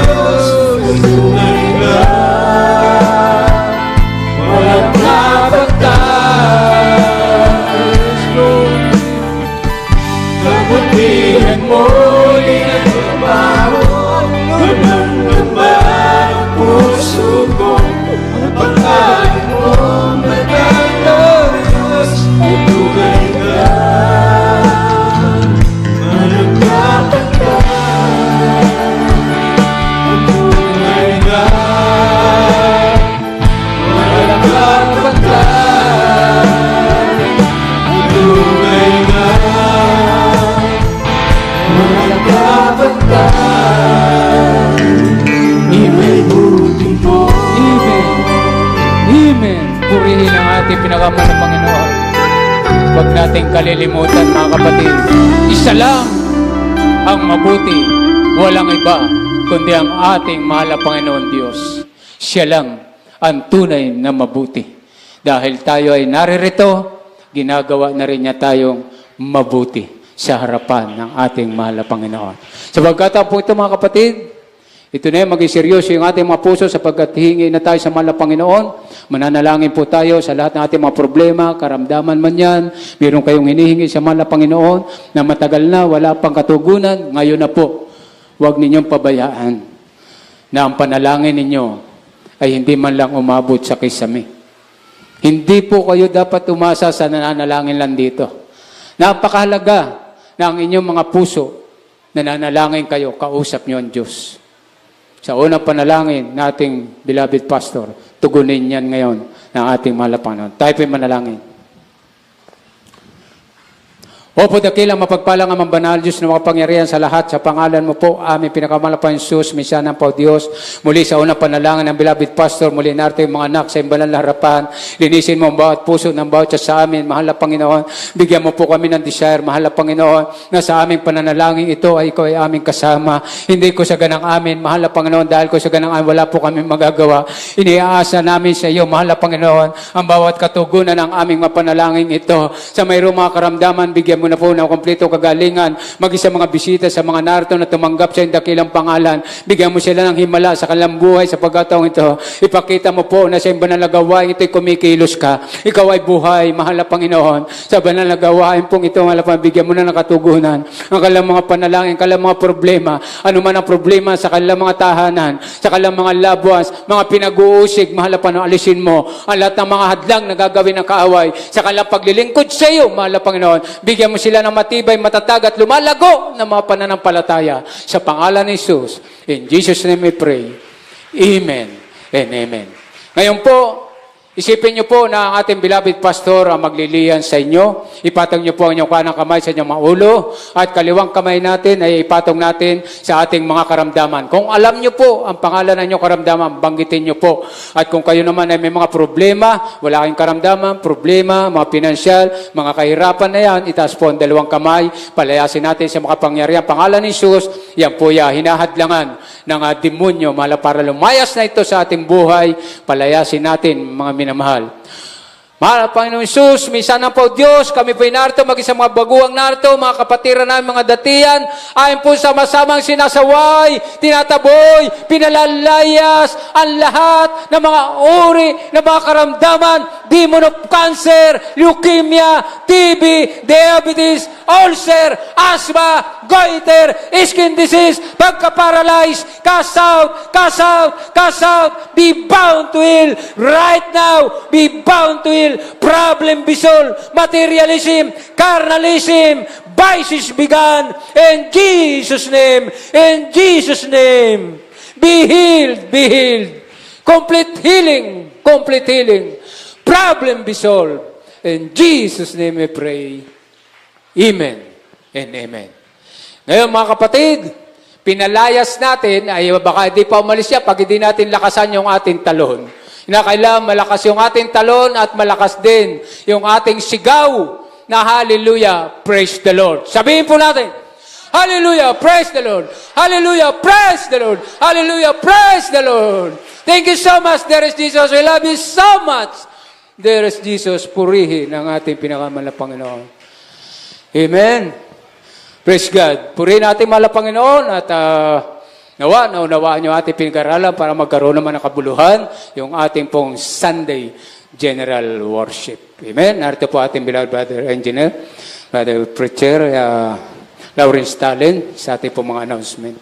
Diyos. Tunay ka, walang nabatas, Lord. Kabutihan mo, inagtrabaho, gumagambal ang puso ko. Ang pangalan mo, banal na Diyos. Tunay ka, walang nabatas. Tunay ka, walang nabatas. Tunay ka, walang nabatas. Amen. Amen. Amen. Purihin ang ating pinakamal na Panginoon. Huwag nating kalilimutan, mga kapatid. Isa lang ang mabuti. Walang iba, kundi ang ating mahal na Panginoon Diyos. Siya lang ang tunay na mabuti. Dahil tayo ay naririto, ginagawa na rin niya tayong mabuti sa harapan ng ating mahal na Panginoon. Sa pagkataon po ito, mga kapatid, ito na yung maging seryoso yung ating mga puso sapagkat hingi na tayo sa mahal na Panginoon. Mananalangin po tayo sa lahat ng ating mga problema, karamdaman man yan. Meron kayong hinihingi sa mahal na Panginoon na matagal na, wala pang katugunan. Ngayon na po, huwag ninyong pabayaan na ang panalangin ninyo ay hindi man lang umabot sa kisame. Hindi po kayo dapat umasa sa nananalangin lang dito. Napakahalaga na ang inyong mga puso, nananalangin kayo, kausap niyo ang Diyos. Sa unang panalangin nating beloved pastor, tugunin yan ngayon ng ating mahal na Panginoon. Tayo po'y manalangin. Opo, dakilang mapagpalang ang banal Diyos na makapangyarihan sa lahat. Sa pangalan mo po, aming pinakamalapang Jesus, Mesyanan po Diyos. Muli sa unang panalangin ng beloved pastor, muli natin yung mga anak sa imbalan na harapan. Linisin mo ang bawat puso ng bawat isa sa amin, mahal na Panginoon. Bigyan mo po kami ng desire, mahal na Panginoon, na sa aming pananalangin ito ay ikaw ay aming kasama. Hindi ko sa ganang amin, mahal na Panginoon, dahil ko sa ganang amin, wala po kami magagawa. Iniaasa namin sa iyo, mahal na Panginoon, ang bawat katugunan ng aming mapanalangin ito. Sa mayroong mga karamdaman, bigyan mo mo na po na kumpleto kagalingan, maging sa mga bisita, sa mga narito na tumanggap sa iyong dakilang pangalan. Bigyan mo sila ng himala sa kanilang buhay sa pagkataong ito. Ipakita mo po na sa iyong banal na gawain ito'y kumikilos ka. Ikaw ay buhay, mahal na Panginoon. Sa banal na gawain pong ito, mahal na Panginoon, bigyan mo na ng katugunan ang kanilang mga panalangin, kanilang mga problema, ano man ang problema sa kanilang mga tahanan, sa kanilang mga labuas, mga pinag-uusig, mahal na Panginoon, alisin mo ang lahat ng mga hadlang na gagawin ng kaaway sa kanilang paglilingkod sa iyo, mahal na Panginoon. Bigyan mo sila ng matibay, matatag at lumalago na mga pananampalataya sa pangalan ni Jesus. In Jesus' name we pray. Amen and amen. Ngayon po, isipin niyo po na ang ating beloved pastor ang magliliyan sa inyo. Ipatong niyo po ang inyong kanang kamay sa inyong mga ulo at kaliwang kamay natin ay ipatong natin sa ating mga karamdaman. Kung alam niyo po ang pangalan ng inyong karamdaman, banggitin niyo po. At kung kayo naman ay may mga problema, wala kayong karamdaman, problema, mga pinansyal, mga kahirapan na yan, itaas po ang dalawang kamay, palayasin natin sa makapangyarihan pangalan ni Jesus. Yan po hinahadlangan ng demonyo, para lumayas na ito sa ating buhay, palayasin natin mga minamahal. Mahal Panginoon Jesus, minsan na po Diyos, kami po narito, mag-isang mga baguang narito, mga kapatiran namin, mga datiyan, ayon po sama-samang sinasaway, tinataboy, pinalalayas ang lahat ng mga uri ng mga karamdaman, demon of cancer, leukemia, TB, diabetes, ulcer, asthma, goiter, skin disease, pagka-paralyze, cast out, cast out, cast out, be bound to heal right now, be bound to heal. Problem be solved, materialism, carnalism, vices begun, in Jesus' name, in Jesus' name, be healed, complete healing, problem be solved, in Jesus' name we pray, amen and amen. Ngayon mga kapatid, pinalayas natin, ay baka hindi pa umalis siya pag hindi natin lakasan yung ating talon. Kailangan malakas yung ating talon at malakas din yung ating sigaw na hallelujah, praise the Lord. Sabihin po natin, hallelujah, praise the Lord. Hallelujah, praise the Lord. Hallelujah, praise the Lord. Thank you so much, there is Jesus. We love you so much. There is Jesus, purihin ang ating pinakamal na Panginoon. Amen. Praise God. Purihin natin mahal na Panginoon at naunawaan yung ating pinag-aralan para magkaroon naman ng kabuluhan yung ating pong Sunday General Worship. Amen? Narito po ating beloved Brother Engineer, Brother Preacher, Lawrence Stalin, sa ating pong mga announcement.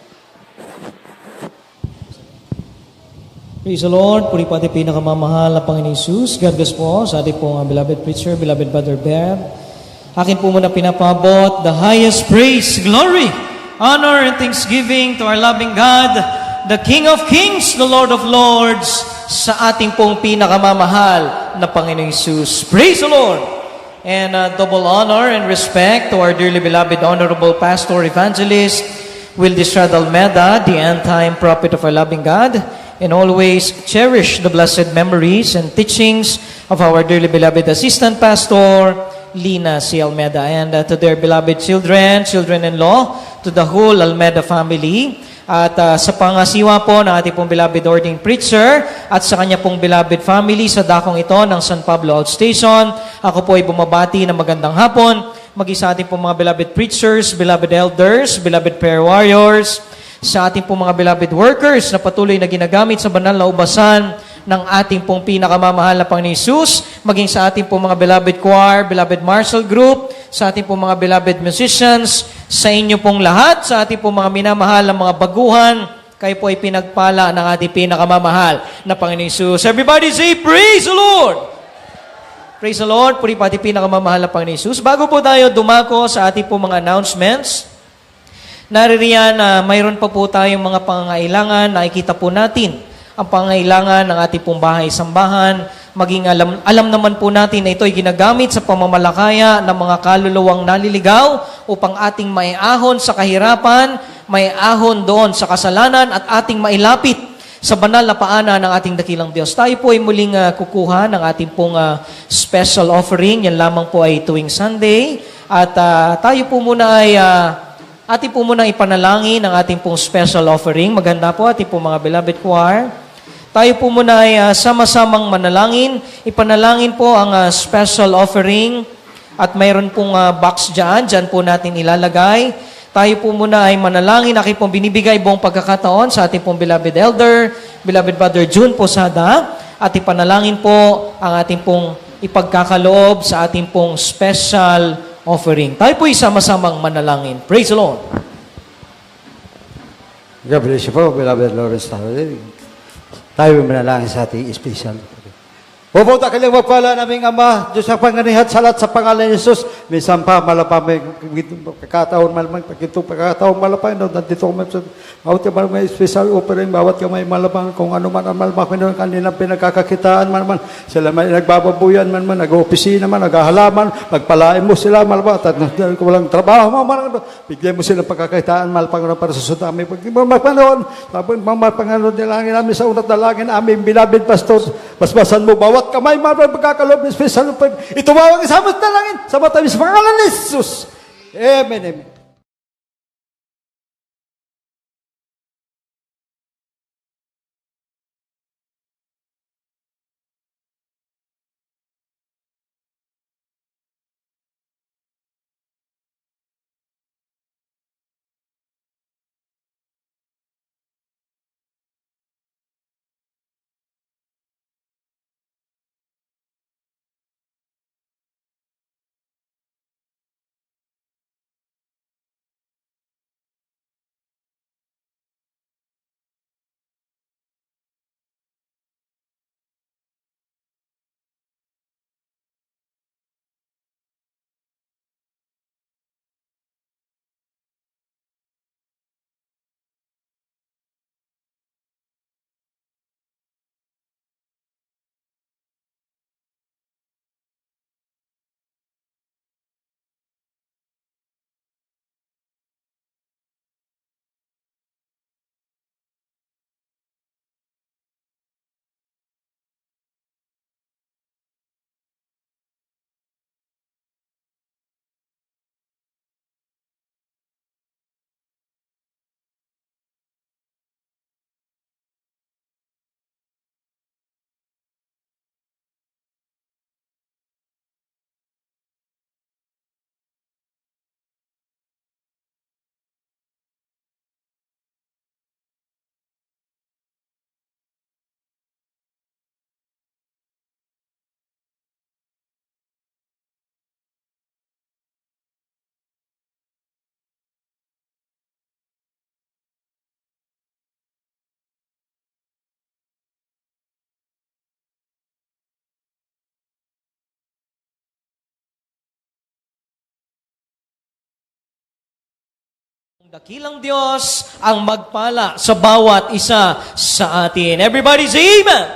Praise the Lord. Puri po ating pinakamamahal na Panginoon Jesus. God bless po sa ating pong beloved preacher, beloved Brother Bear. Akin po muna pinapabot the highest praise, glory, honor and thanksgiving to our loving God, the King of Kings, the Lord of Lords, sa ating pong pinakamamahal na Panginoong Jesus. Praise the Lord! And double honor and respect to our dearly beloved Honorable Pastor Evangelist Wildis Almeda, the end-time prophet of our loving God, and always cherish the blessed memories and teachings of our dearly beloved Assistant Pastor Lina C. Almeda, and to their beloved children, children-in-law, to the whole Almeda family, at sa pangasiwa po ng ating pong beloved ordained preacher at sa kanya pong beloved family sa dakong ito ng San Pablo Outstation, ako po ay bumabati ng magandang hapon, mag-isa ating pong mga beloved preachers, beloved elders, beloved prayer warriors, sa ating pong mga beloved workers na patuloy na ginagamit sa banal na ubasan ng ating pong pinakamamahal na Panginoon Jesus, maging sa ating pong mga beloved choir, beloved martial group, sa ating pong mga beloved musicians, sa inyo pong lahat, sa ating pong mga minamahal na mga baguhan, kayo po ay pinagpala ng ating pinakamamahal na Panginoon Jesus. Everybody say, praise the Lord! Praise the Lord, puri pa ating pinakamamahal na Panginoon Jesus. Bago po tayo dumako sa ating pong mga announcements, naririyan na mayroon pa po tayong mga pangangailangan, nakikita po natin ang pangailangan ng ating pong bahay-sambahan, maging alam naman po natin na ito ay ginagamit sa pamamalakaya ng mga kaluluwang naliligaw upang ating maiahon sa kahirapan, maiahon doon sa kasalanan at ating mailapit sa banal na paanan ng ating dakilang Diyos. Tayo po ay muling kukuha ng ating pong special offering. Yan lamang po ay tuwing Sunday. At tayo po muna ay ating po muna ipanalangin ang ating pong special offering. Maganda po ating pong mga beloved choir. Tayo po muna ay sama-samang manalangin. Ipanalangin po ang special offering At mayroon pong box dyan po natin ilalagay. Tayo po muna ay manalangin. Aking pong binibigay buong pagkakataon sa ating pong beloved elder, beloved Brother June Posada. At ipanalangin po ang ating pong ipagkakaloob sa ating pong special offering. Tayo po isama-samang manalangin. Praise the Lord. God bless you po, beloved Lawrence tayo manalangin sa ating special. Pupunta kailang magpala naming Ama, Diyos ang panganihat sa lahat sa pangalan ni Jesus. Minsan pa, malapa may pagkataon, malamang pagkataon, malapa, nandito kami sa bawat kamay may special offering, bawat kamay malamang, kung ano man ang malamang kanilang pinagkakakitaan, malamang, sila may nagbababuyan, malamang, nag-opisina man, naghahalaman, pagpalain mo sila, malamang, at kung walang trabaho, malamang, bigyan mo sila pagkakakitaan, malamang, para sa sudami. Pag mapanoon, mapanoon nilangin namin sa unat dalangin, aming beloved pastor, basbasan mo, bawat kamay, malamang, pagkakaloob, special offering, itumawag sa amin dalangin, sa matamis pangalan ni Jesus. Amen, amen. Dakilang Diyos ang magpala sa bawat isa sa atin. Everybody say Amen!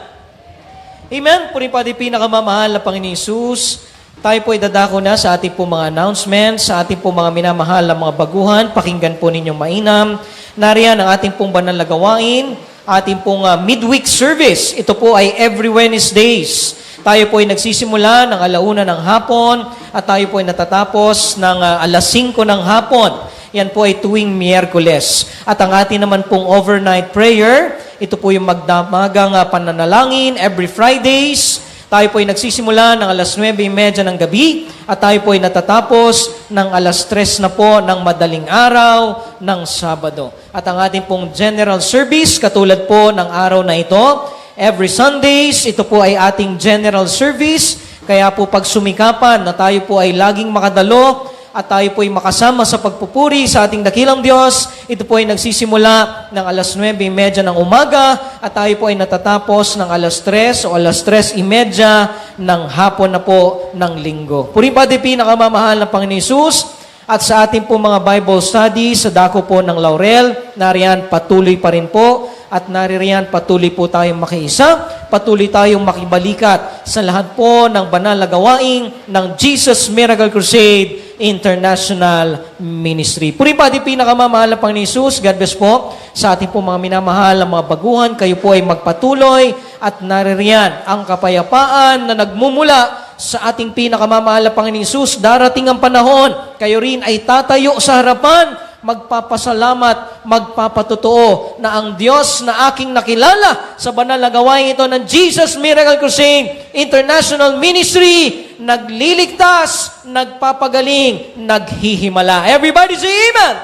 Amen! Puri pa di pinakamamahal na Panginoon Isus. Tayo po ay dadako na sa ating po mga announcements, sa ating po mga minamahal na mga baguhan. Pakinggan po ninyong mainam. Nariyan ang ating pong banal na gawain, ating pong midweek service. Ito po ay every Wednesdays. Tayo po ay nagsisimula ng 1:00 ng hapon at tayo po ay natatapos ng 5:00 ng hapon. Yan po ay tuwing Miyerkules. At ang atin naman pong overnight prayer, ito po yung magdamagang pananalangin every Fridays. Tayo po ay nagsisimula ng 9:30 ng gabi at tayo po ay natatapos ng 3:00 na po ng madaling araw ng Sabado. At ang ating pong general service, katulad po ng araw na ito, every Sundays, ito po ay ating general service. Kaya po pag sumikapan na tayo po ay laging makadalo, at tayo po ay makasama sa pagpupuri sa ating dakilang Diyos. Ito po ay nagsisimula ng 9:30 ng umaga at tayo po ay natatapos ng 3:00 o 3:30 ng hapon na po ng linggo. Puri pa di pinakamamahal na Panginoon Isus. At sa ating po mga Bible study sa dako po ng Laurel, nariyan patuloy pa rin po. At naririyan patuloy po tayong makiisa, patuloy tayong makibalikat sa lahat po ng banal na gawain ng Jesus Miracle Crusade International Ministry. Puri pa di pinakamamahal na Panginoon Isus. God bless po sa ating po mga minamahal na mga baguhan. Kayo po ay magpatuloy at naririyan ang kapayapaan na nagmumula sa ating pinakamamahal na Panginoon Isus. Darating ang panahon, kayo rin ay tatayo sa harapan, magpapasalamat, magpapatotoo na ang Diyos na aking nakilala sa banal na gawain ito ng Jesus Miracle Crusade International Ministry nagliligtas, nagpapagaling, naghihimala. Everybody say amen!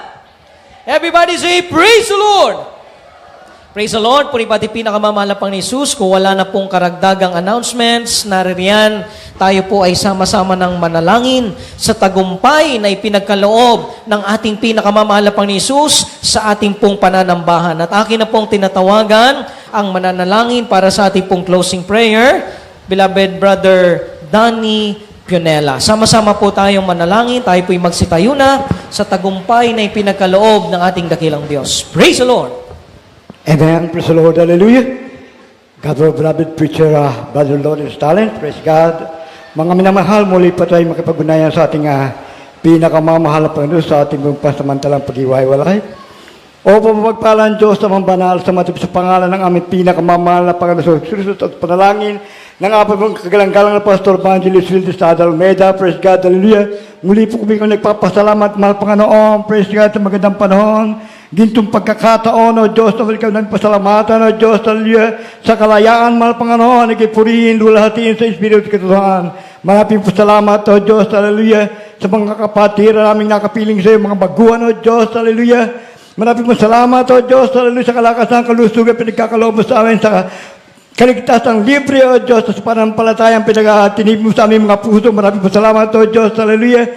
Everybody say, praise the Lord! Praise the Lord, puri pati pinakamamahal na Panginoon Jesus. Kung wala na pong karagdagang announcements, naririyan, tayo po ay sama-sama ng manalangin sa tagumpay na ipinagkaloob ng ating pinakamamahal na Panginoon Jesus sa ating pong pananambahan. At akin na pong tinatawagan ang mananalangin para sa ating pong closing prayer, beloved Brother Danny Pionela. Sama-sama po tayong manalangin, tayo po'y magsitayo na sa tagumpay na ipinagkaloob ng ating dakilang Diyos. Praise the Lord! Amen. Praise the Lord. Hallelujah. God, our beloved preacher, Brother Lawrence Talent. Praise God. Mga minamahal, muli pa tayo makipag-unayan sa ating pinakamamahal na Panginoon sa ating pasamantalang pag-iwaiwalay. O pamagpalan Diyos sa mga banal sa matip sa pangalan ng aming pinakamamahal na Panginoon sa Kristo at panalangin ng apong kagalang-galang na Pastor Evangelist Wildes Almeida. Praise God. Hallelujah. Muli po kami kung nagpapasalamat, mahal Panginoon. Praise God sa magandang panahon. Gintong pagkakataon, O Diyos, na ikaw nagpasalamatan, O Diyos, hallelujah, sa kalayaan, mahal Panginoon, nagipurihin, lulahatiin sa Espiritu Katotohanan. Maraming po salamat, O Diyos, hallelujah, sa mga kapatiran naming nakapiling sa iyo, mga baguhan, O Diyos, hallelujah. Maraming po salamat, O Diyos, hallelujah, sa kalakasan, kalusugan, pinagkakaloob mo sa amin, sa kaligtasan libre, O Diyos, sa pananampalatayang pinag-atinib mo sa aming mga puso. Maraming po salamat, O Diyos, hallelujah.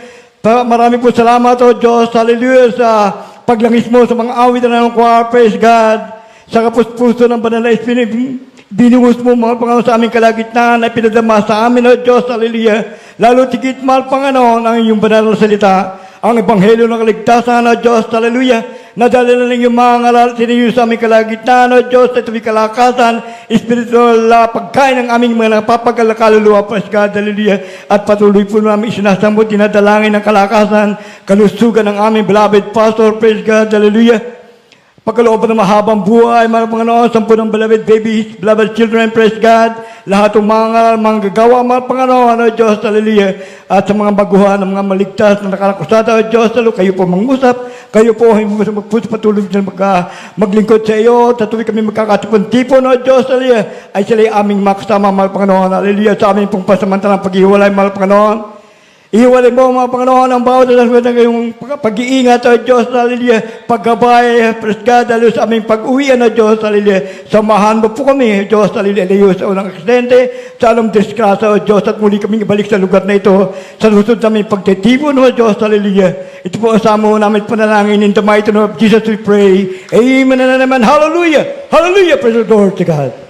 Maraming po salamat, O Diyos, hallelujah, sa paglangis mo sa mga awit na ng choir, praise God, sa kapuspuso ng banal na Espiritu, binuhos mo mga Panginoon sa aming kalagitnaan na pinadama sa amin, O Diyos, hallelujah. Lalo tigit, mahal Panginoon, ang iyong banal na salita, ang ebanghelyo ng kaligtasan, O Diyos, hallelujah. Nadala na lang yung mga ngaral siniyo sa aming kalagitnaan, O Diyos, at ito'y kalakasan, spiritual pagkain ng aming mga napapagalkaluluwa, praise God, hallelujah. At patuloy po namin isinasambot, dinadalangin ng kalakasan, kalusugan ng aming beloved pastor, praise God, hallelujah. Pagkaloob ng mahabang buhay, mga Panginoon, sampu ng beloved babies, beloved children, praise God. Lahat ng mga gagawa, mga Panginoon, O Diyos, hallelujah. At sa mga baguhan, ng mga maligtas na nakalakusada, O Diyos, hallelujah, kayo po mangusap, kayo po patuloy na maglingkod sa iyo, tatuloy kami magkakatipon-tipon, O Diyos, hallelujah. Ay sila aming makasama, mga Panginoon, hallelujah, sa aming pong pasamantalang paghiwalay, mga Panginoon. Ihiwalay mo, mga Panginoon, ang bawat ng iyong pag-iingat, O Diyos, hallelujah, paggabay, praise God, hallelujah, sa aming pag-uwian, O Diyos, hallelujah, samahan mo po kami, O Diyos, hallelujah, layo sa unang aksidente, sa anong disgrasya, O Diyos, at muli kaming ibalik sa lugar na ito, sa susunod namin pagtitipon, O Diyos, hallelujah. Ito po asama namin panalangin, in the mighty name of Jesus we pray. Amen na naman, hallelujah, hallelujah, praise the Lord to God.